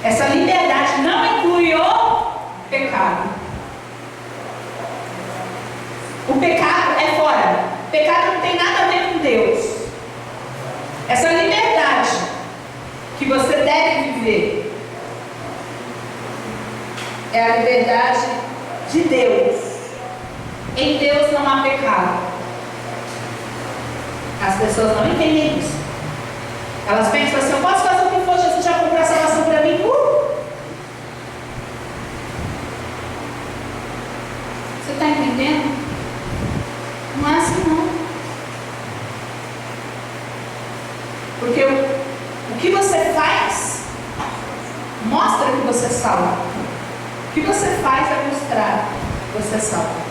[SPEAKER 1] Essa liberdade não inclui o pecado. O pecado é fora. O pecado não tem nada a ver com Deus. Essa liberdade que você deve viver é a liberdade de Deus. Em Deus não há pecado. As pessoas não entendem isso. Elas pensam assim: eu posso fazer o que for, Jesus já comprou a salvação para mim. Você está entendendo? Não é assim não. Porque o que você faz mostra que você é salvo. O que você faz é mostrar que você é salvo.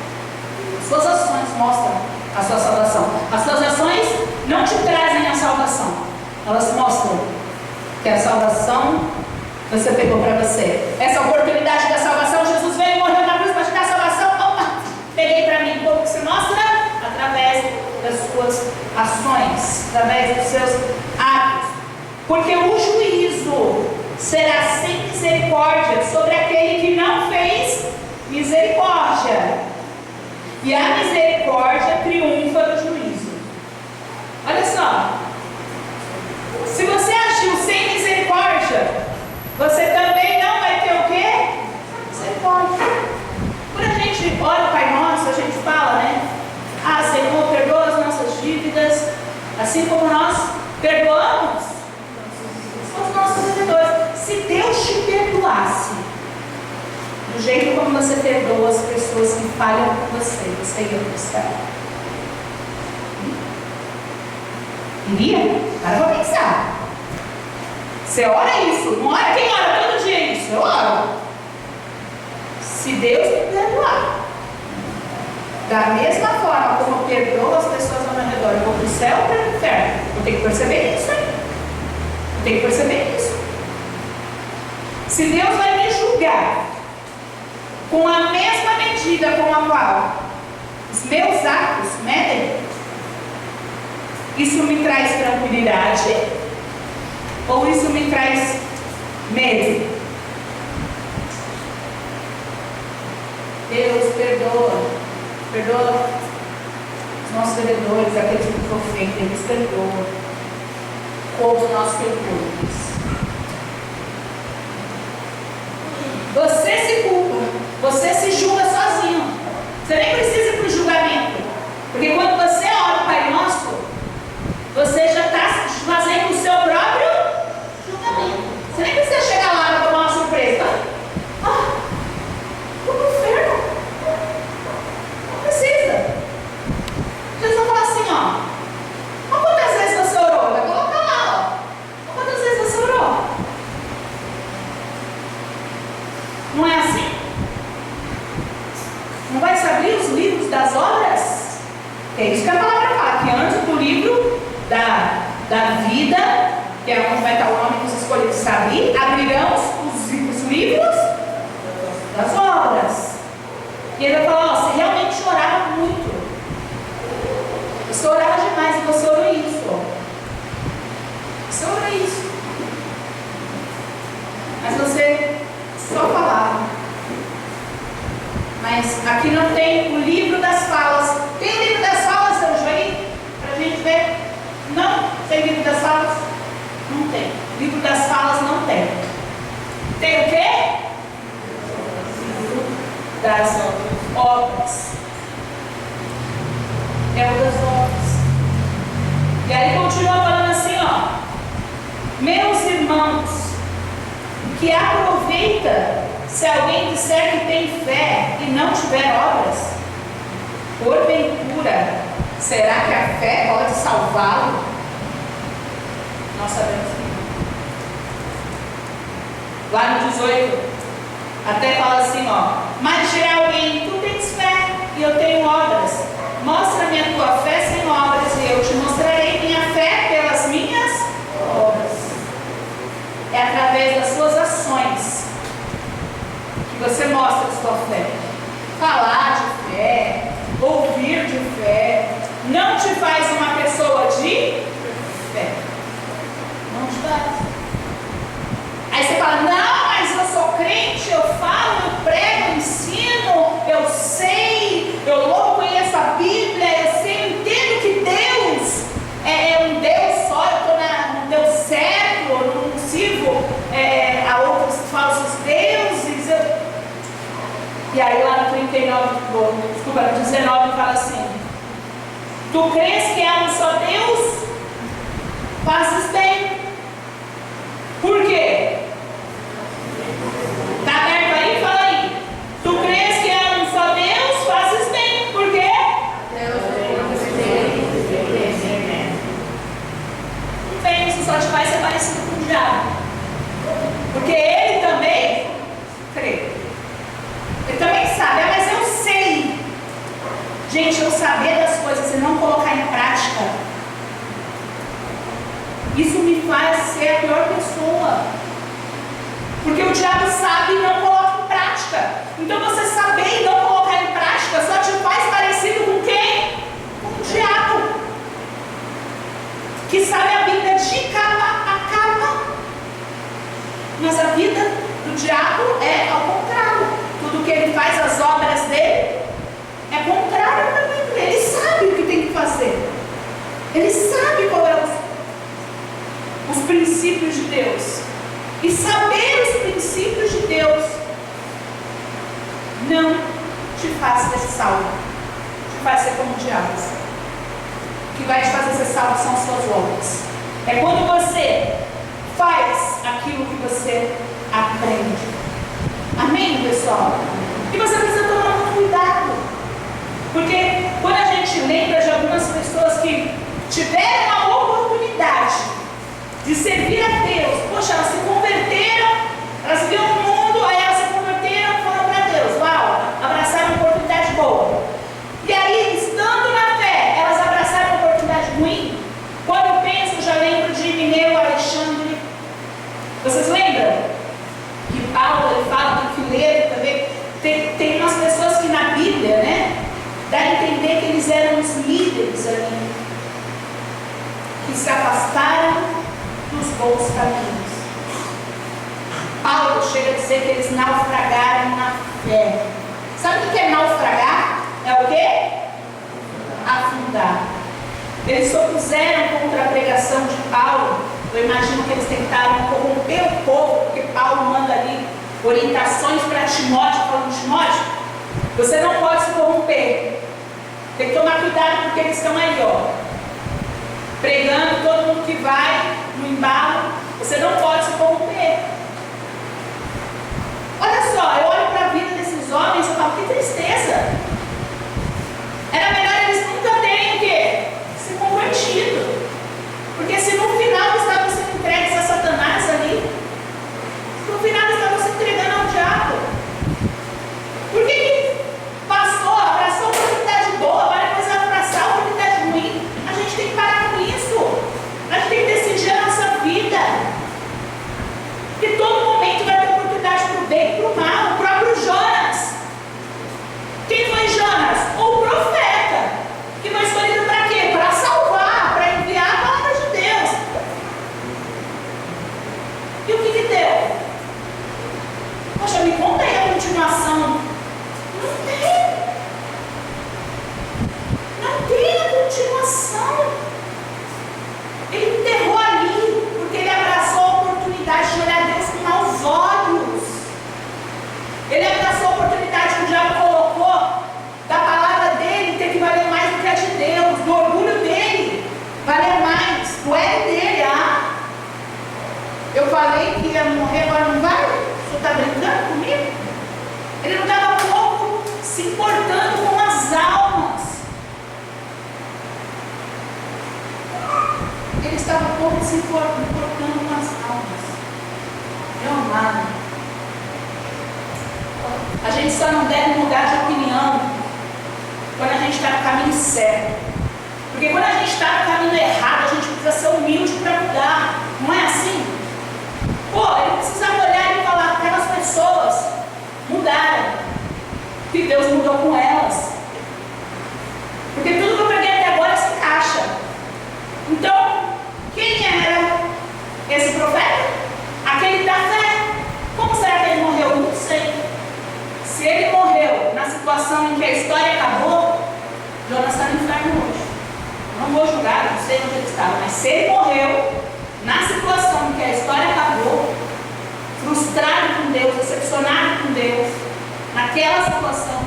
[SPEAKER 1] Suas ações mostram a sua salvação. As suas ações não te trazem a salvação. Elas mostram que a salvação você pegou para você. Essa oportunidade da salvação, Jesus veio e morreu na cruz para te dar a salvação. Opa, peguei para mim. Como que se mostra? Através das suas ações, através dos seus atos. Porque o juízo será sem misericórdia sobre aquele que não fez misericórdia. E a misericórdia triunfa do juízo. Olha só. Se você agiu sem misericórdia, você também não vai ter o quê? Misericórdia. Quando a gente ora o Pai Nosso, a gente fala, né? Ah, Senhor, perdoa as nossas dívidas, assim como nós perdoamos os nossos devedores. Se Deus te perdoasse do jeito como você perdoa as pessoas que falham com você, você ia para o céu? Iria? Para pra pensar. Você ora isso? Não ora? Quem ora todo dia isso? Eu oro. Se Deus me perdoar, da mesma forma como eu perdoo as pessoas ao meu redor, eu vou para o céu ou para o inferno? Eu tenho que perceber isso, hein? Eu tenho que perceber isso. Se Deus vai me julgar com a mesma medida com a qual os meus atos medem, isso me traz tranquilidade ou isso me traz medo? Deus perdoa os nossos devedores, aqueles que nos ofendem, eles perdoam como nós perdoamos. Você se culpa, você se julga sozinho. Você nem precisa ir para o julgamento, porque quando você ora o Pai Nosso, você já está fazendo o seu próprio julgamento. Você nem precisa chegar lá para tomar uma surpresa. Vou para o inferno. Não precisa. Jesus vai falar assim, ó. Quantas vezes você orou? Vai colocar lá, ó. Quantas vezes você orou? Não é assim? Não vai se abrir os livros das obras? É isso que a palavra fala, que antes do livro da vida, que é onde vai estar o nome dos escolhidos está ali, abrirão os livros das obras. E ele vai falar, ó, você realmente orava muito. Você orava demais e você orou isso. Ó. Você orou isso. Mas você só falava. Mas aqui não tem o livro das falas. Tem o livro das falas, Anjo, aí? Pra gente ver? Não? Tem livro das falas? Não tem. Livro das falas não tem. Tem o quê? Livro das obras. É o das obras. E aí continua falando assim, ó. Meus irmãos, que aproveita se alguém disser que tem fé e não tiver obras? Porventura, será que a fé pode salvá-lo? Nós sabemos que não. lá no 18, até fala assim, ó: mas dirá alguém, tu tens fé e eu tenho obras. Mostra-me a tua fé sem obras e eu te mostrarei minha fé pelas minhas obras. É através das suas ações que você mostra a sua fé. Falar de fé, ouvir de fé, não te faz uma pessoa de fé. Não te faz. Aí você fala, não, mas eu sou crente, eu falo, eu prego, eu ensino, eu sei, eu louco, conheço a Bíblia, eu sei, eu entendo que Deus é um Deus só, eu estou no Deus certo, eu não sirvo a outros falsos deuses. E aí lá no 19 fala assim: tu crês que há um só Deus? Fazes bem. Por quê? Está aberto aí? Fala aí. Tu crês que há um só Deus? Fazes bem. Por quê? Bem, isso só te faz ser parecido com o diabo. Porque ele também crê. Ele também sabe, mas eu sei. Gente, eu saber das coisas e não colocar em prática, isso me faz ser a pior pessoa. Porque o diabo sabe e não coloca em prática. Então você saber e não colocar em prática só te faz parecido com quem? Com o diabo. Que sabe a Bíblia de capa a capa. Mas a vida do diabo é ao contrário. Tudo que ele faz, as obras dele, é contrário à Bíblia. Ele sabe o que tem que fazer. Ele sabe qual é os princípios de Deus. E saber os princípios de Deus não te faz ser salvo. Te faz ser como o diabo. O que vai te fazer ser salvo são as suas obras. É quando você faz aquilo que você aprende. Amém, pessoal? E você precisa tomar muito cuidado. Porque quando a gente lembra de algumas pessoas que tiveram a oportunidade de servir a Deus, poxa, elas se converteram, elas viram o mundo, aí elas se converteram, foram para Deus, uau, abraçaram uma oportunidade boa. E aí, estando na fé, elas abraçaram uma oportunidade ruim. Quando eu penso, eu já lembro de Mineu Alexandre. Vocês lembram? Que Paulo, ele fala do Fileiro também. Tem umas pessoas que na Bíblia, né, dá a entender que eles eram os líderes ali, que se afastaram dos bons caminhos. Paulo chega a dizer que eles naufragaram na fé. Sabe o que é naufragar? É o quê? Afundar. Eles se opuseram contra a pregação de Paulo. Eu imagino que eles tentaram corromper o povo, porque Paulo manda ali orientações para Timóteo, falando: Timóteo, você não pode se corromper. Tem que tomar cuidado, porque eles estão aí, ó, pregando, todo mundo que vai no embalo. Você não pode se corromper. Olha só, eu olho para a vida desses homens e falo: que tristeza. Era melhor eles nunca terem o quê? Se convertido. Porque se no final estavam sendo entregues a Satanás ali, se no final estavam se entregando ao diabo, por que passou, abraçou a oportunidade boa, agora depois vai abraçar a oportunidade ruim? A gente tem que parar com isso. A gente tem que decidir a nossa vida. Porque todo momento vai ter oportunidade para o bem e para o mal. O próprio Jonas. Quem foi Jonas? O profeta. Que foi escolhido para quê? Para salvar, para enviar a palavra de Deus. E o que deu? Poxa, me conta aí a continuação. Não tem. Não tem a continuação. Ele enterrou ali, porque ele abraçou a oportunidade de olhar Deus com maus olhos. Ele abraçou a oportunidade que o diabo colocou da palavra dele ter que valer mais do que a de Deus, do orgulho dele valer mais, do ego dele. Ah, eu falei que ia morrer, agora não vai? O senhor está brincando comigo? Ele não estava pouco se importando com as almas. Ele estava pouco se importando com as almas. Meu amado, A gente só não deve mudar de opinião quando a gente está no caminho certo. Porque quando a gente está no caminho errado, a gente precisa ser humilde para mudar. Não é assim? Pô, ele precisa olhar e falar: aquelas pessoas mudaram, que Deus mudou com elas. Porque tudo que eu peguei até agora se encaixa. Então, quem era esse profeta? Aquele da fé. Como será que ele morreu? Não sei. Se ele morreu na situação em que a história acabou, Jonas está no inferno hoje. Não vou julgar, não sei onde ele estava, mas se ele morreu na situação em que a história acabou, frustrado com Deus, decepcionado com Deus, naquela situação,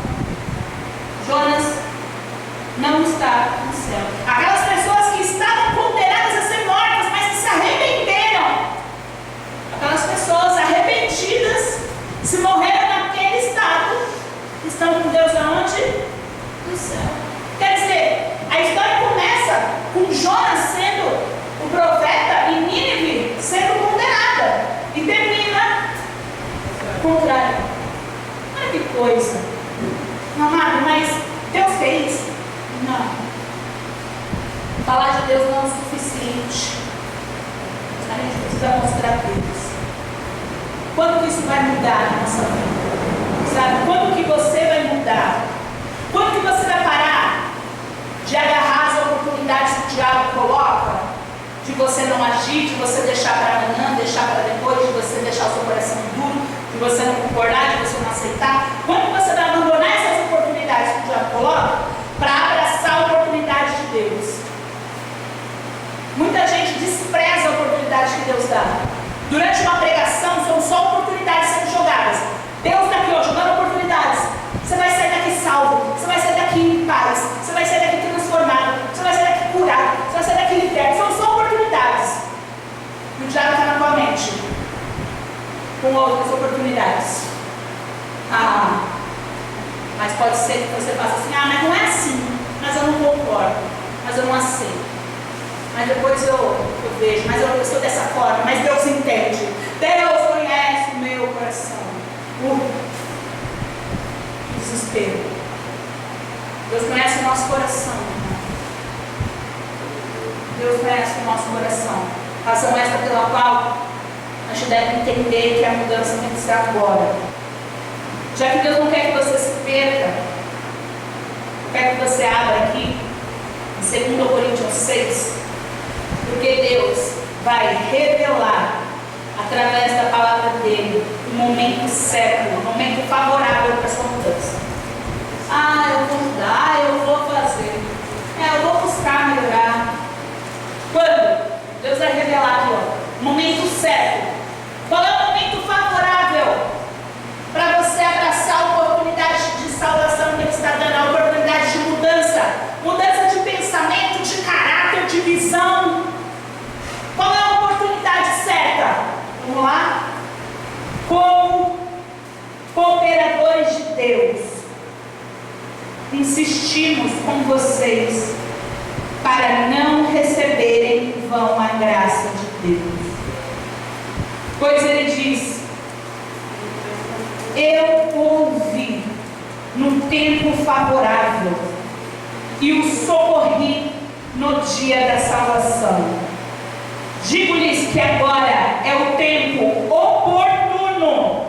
[SPEAKER 1] Jonas não está no céu. Aquelas pessoas que estavam condenadas a ser mortas, mas que se arrependeram, aquelas pessoas arrependidas, se morreram naquele estado, estão com Deus aonde? No céu. Quer dizer, a história começa com Jonas sendo o profeta e Nínive sendo condenada, e termina o contrário. Olha que coisa. Amado, mas Deus fez? Não. Falar de Deus não é o suficiente. A gente precisa mostrar Deus. Quando que isso vai mudar na nossa vida? Sabe? Quando que você vai mudar? Quando que você vai parar de agarrar as oportunidades que o diabo coloca? De você não agir, de você deixar para amanhã, deixar para depois, de você deixar o seu coração duro, de você não concordar, de você não aceitar? Quando você vai abandonar essas oportunidades que o diabo coloca para abraçar a oportunidade de Deus? Muita gente despreza a oportunidade que Deus dá. Durante uma pregação são só oportunidades sendo jogadas. Deus está aqui, ó, jogando oportunidades. Você vai sair daqui salvo, você vai sair daqui em paz, você vai sair daqui transformado, você vai sair daqui curado, você vai sair daqui liberto. São só oportunidades. E o diabo está na tua mente com outras oportunidades. Mas pode ser que você faça assim: mas não é assim, mas eu não concordo, mas eu não aceito. Mas depois eu vejo, mas eu sou dessa forma, mas Deus entende. Deus conhece o meu coração. Desespero. Deus conhece o nosso coração. Deus conhece o nosso coração. Razão esta pela qual a gente deve entender que a mudança tem que ser agora. Já que Deus não quer que você se perca, quer que você abra aqui em 2 Coríntios 6, porque Deus vai revelar através da palavra dele o momento certo, o momento favorável para a sua mudança. Eu vou mudar, eu vou fazer, eu vou buscar melhorar. Quando? Deus vai revelar aqui, o momento certo. Qual é o momento favorável para você abraçar a oportunidade de salvação que Ele está dando, a oportunidade de mudança, mudança de pensamento, de caráter, de visão? Qual é a oportunidade certa? Vamos lá? Como cooperadores de Deus, insistimos com vocês para não receberem em vão a graça de Deus. Pois ele diz: eu ouvi no tempo favorável e o socorri no dia da salvação. Digo-lhes que agora é o tempo oportuno.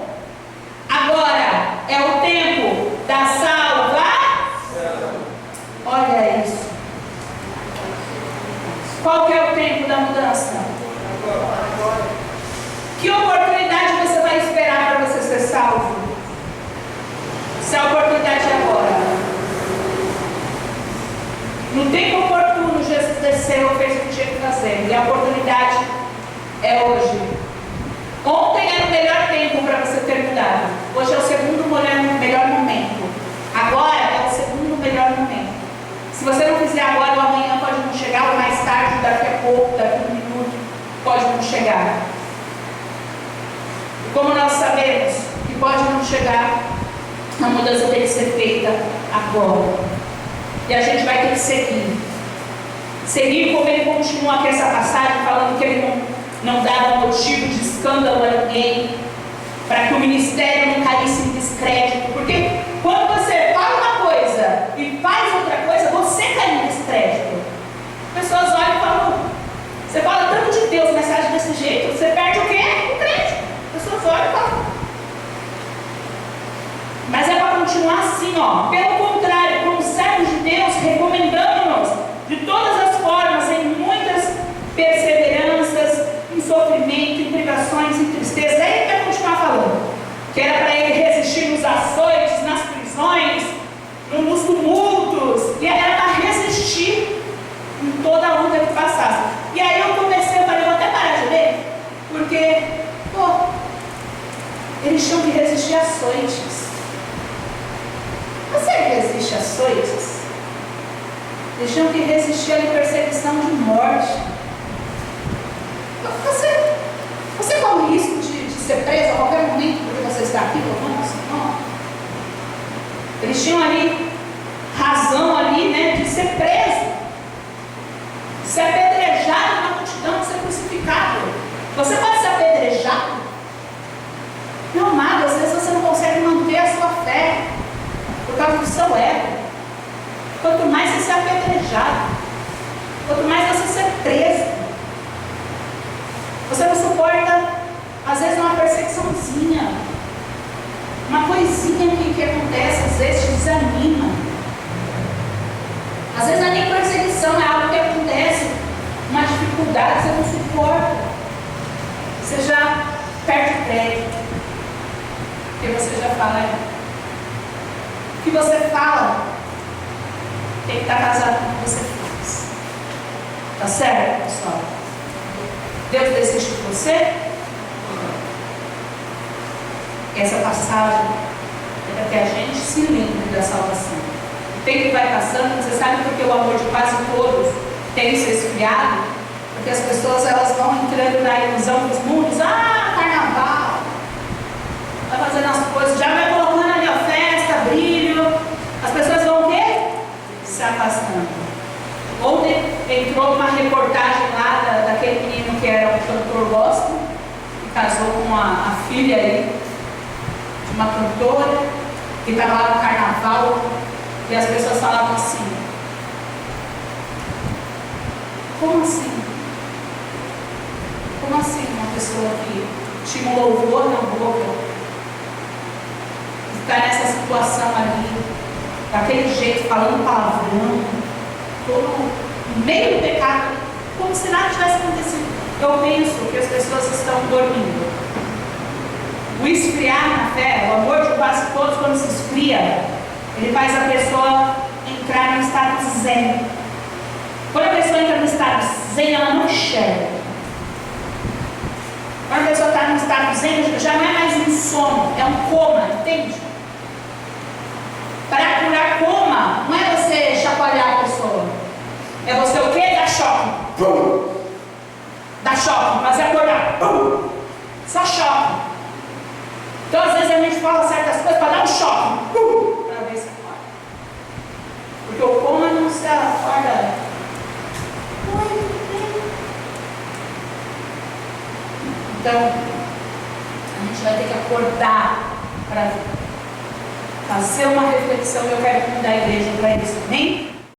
[SPEAKER 1] Agora é o tempo da salvação. Olha isso. Qual que é o tempo da mudança? Que oportunidade você vai esperar para você ser salvo? Se a oportunidade é agora. No tempo oportuno, Jesus desceu, fez o que tinha que fazer. E a oportunidade é hoje. Ontem era o melhor tempo para você ter mudado. Hoje é o segundo melhor momento. Agora é o segundo melhor momento. Se você não fizer agora, o amanhã pode não chegar, ou mais tarde, daqui a pouco, daqui a um minuto, pode não chegar. E como nós sabemos que pode não chegar, a mudança tem que ser feita agora. E a gente vai ter que seguir. Seguir como ele continua aqui essa passagem, falando que ele não dava motivo de escândalo a ninguém, para que o ministério não caísse em descrédito, porque quando você fala uma coisa e faz outra coisa, você cai no descrédito. Pessoas olham e falam, você fala tanto de Deus, mensagem desse jeito, você perde o quê? O crédito. Pessoas olham e falam. Mas é para continuar assim, ó. Pelo contrário, como servos de Deus, recomendamos-nos de todas as formas, em muitas perseveranças, em sofrimento, em privações, em tristeza. Aí ele vai continuar falando. Que era para ele resistir nos açoites, nas prisões, nos tumultos. E era para resistir em toda a luta que passasse. E aí eu comecei, eu falei, vou até parar de ler, porque, eles tinham que resistir a açoites. Você resiste a açoites? Eles tinham que resistir à perseguição de morte. Você corre o risco de ser preso a qualquer momento porque você está aqui louvando o Senhor? Eles tinham ali razão ali, né, de ser preso, de ser apedrejado na multidão, de ser crucificado. Você pode ser apedrejado? Meu amado, às vezes você não consegue manter a sua fé por causa do seu ego. Quanto mais você ser apedrejado, quanto mais você ser preso, você não suporta, às vezes, uma perseguiçãozinha, uma coisinha que acontece, às vezes te desanima. Às vezes não é nem perseguição, é algo que acontece, uma dificuldade, você não suporta. Você já perde o crédito. Porque você já fala, o que você fala tem que estar casado com o que você faz. Tá certo, pessoal? Deus desiste de você? Essa passagem é para que a gente se lembre da salvação. O tempo vai passando, você sabe porque o amor de quase todos tem se esfriado? Porque as pessoas elas vão entrando na ilusão dos mundos. Carnaval! Vai fazendo as coisas, já vai colocando ali a festa, brilho. As pessoas vão o quê? Se afastando. Ontem entrou uma reportagem lá daquele menino que era um cantor gospel, que casou com a filha aí, de uma cantora, que estava lá no carnaval, e as pessoas falavam assim, como assim? Como assim uma pessoa que tinha um louvor na boca, está nessa situação ali, daquele jeito, falando palavrão, todo no meio do pecado, como se nada tivesse acontecido. Eu penso que as pessoas estão dormindo. O esfriar na fé, o amor de quase todos, quando se esfria, ele faz a pessoa entrar no estado zen. Quando a pessoa entra no estado zen, ela não enxerga. Quando a pessoa está no estado zen, já não é mais um sono, é um coma, entende? Para curar coma, não é você chacoalhar a pessoa. É você o quê? Dar choque. Dar choque, fazer acordar. Só choque. Então às vezes a gente fala certas coisas para dar um choque. Para ver se acorda. Porque o coma não se acorda. Então a gente vai ter que acordar para fazer uma reflexão. Eu quero convidar a igreja para isso, amém?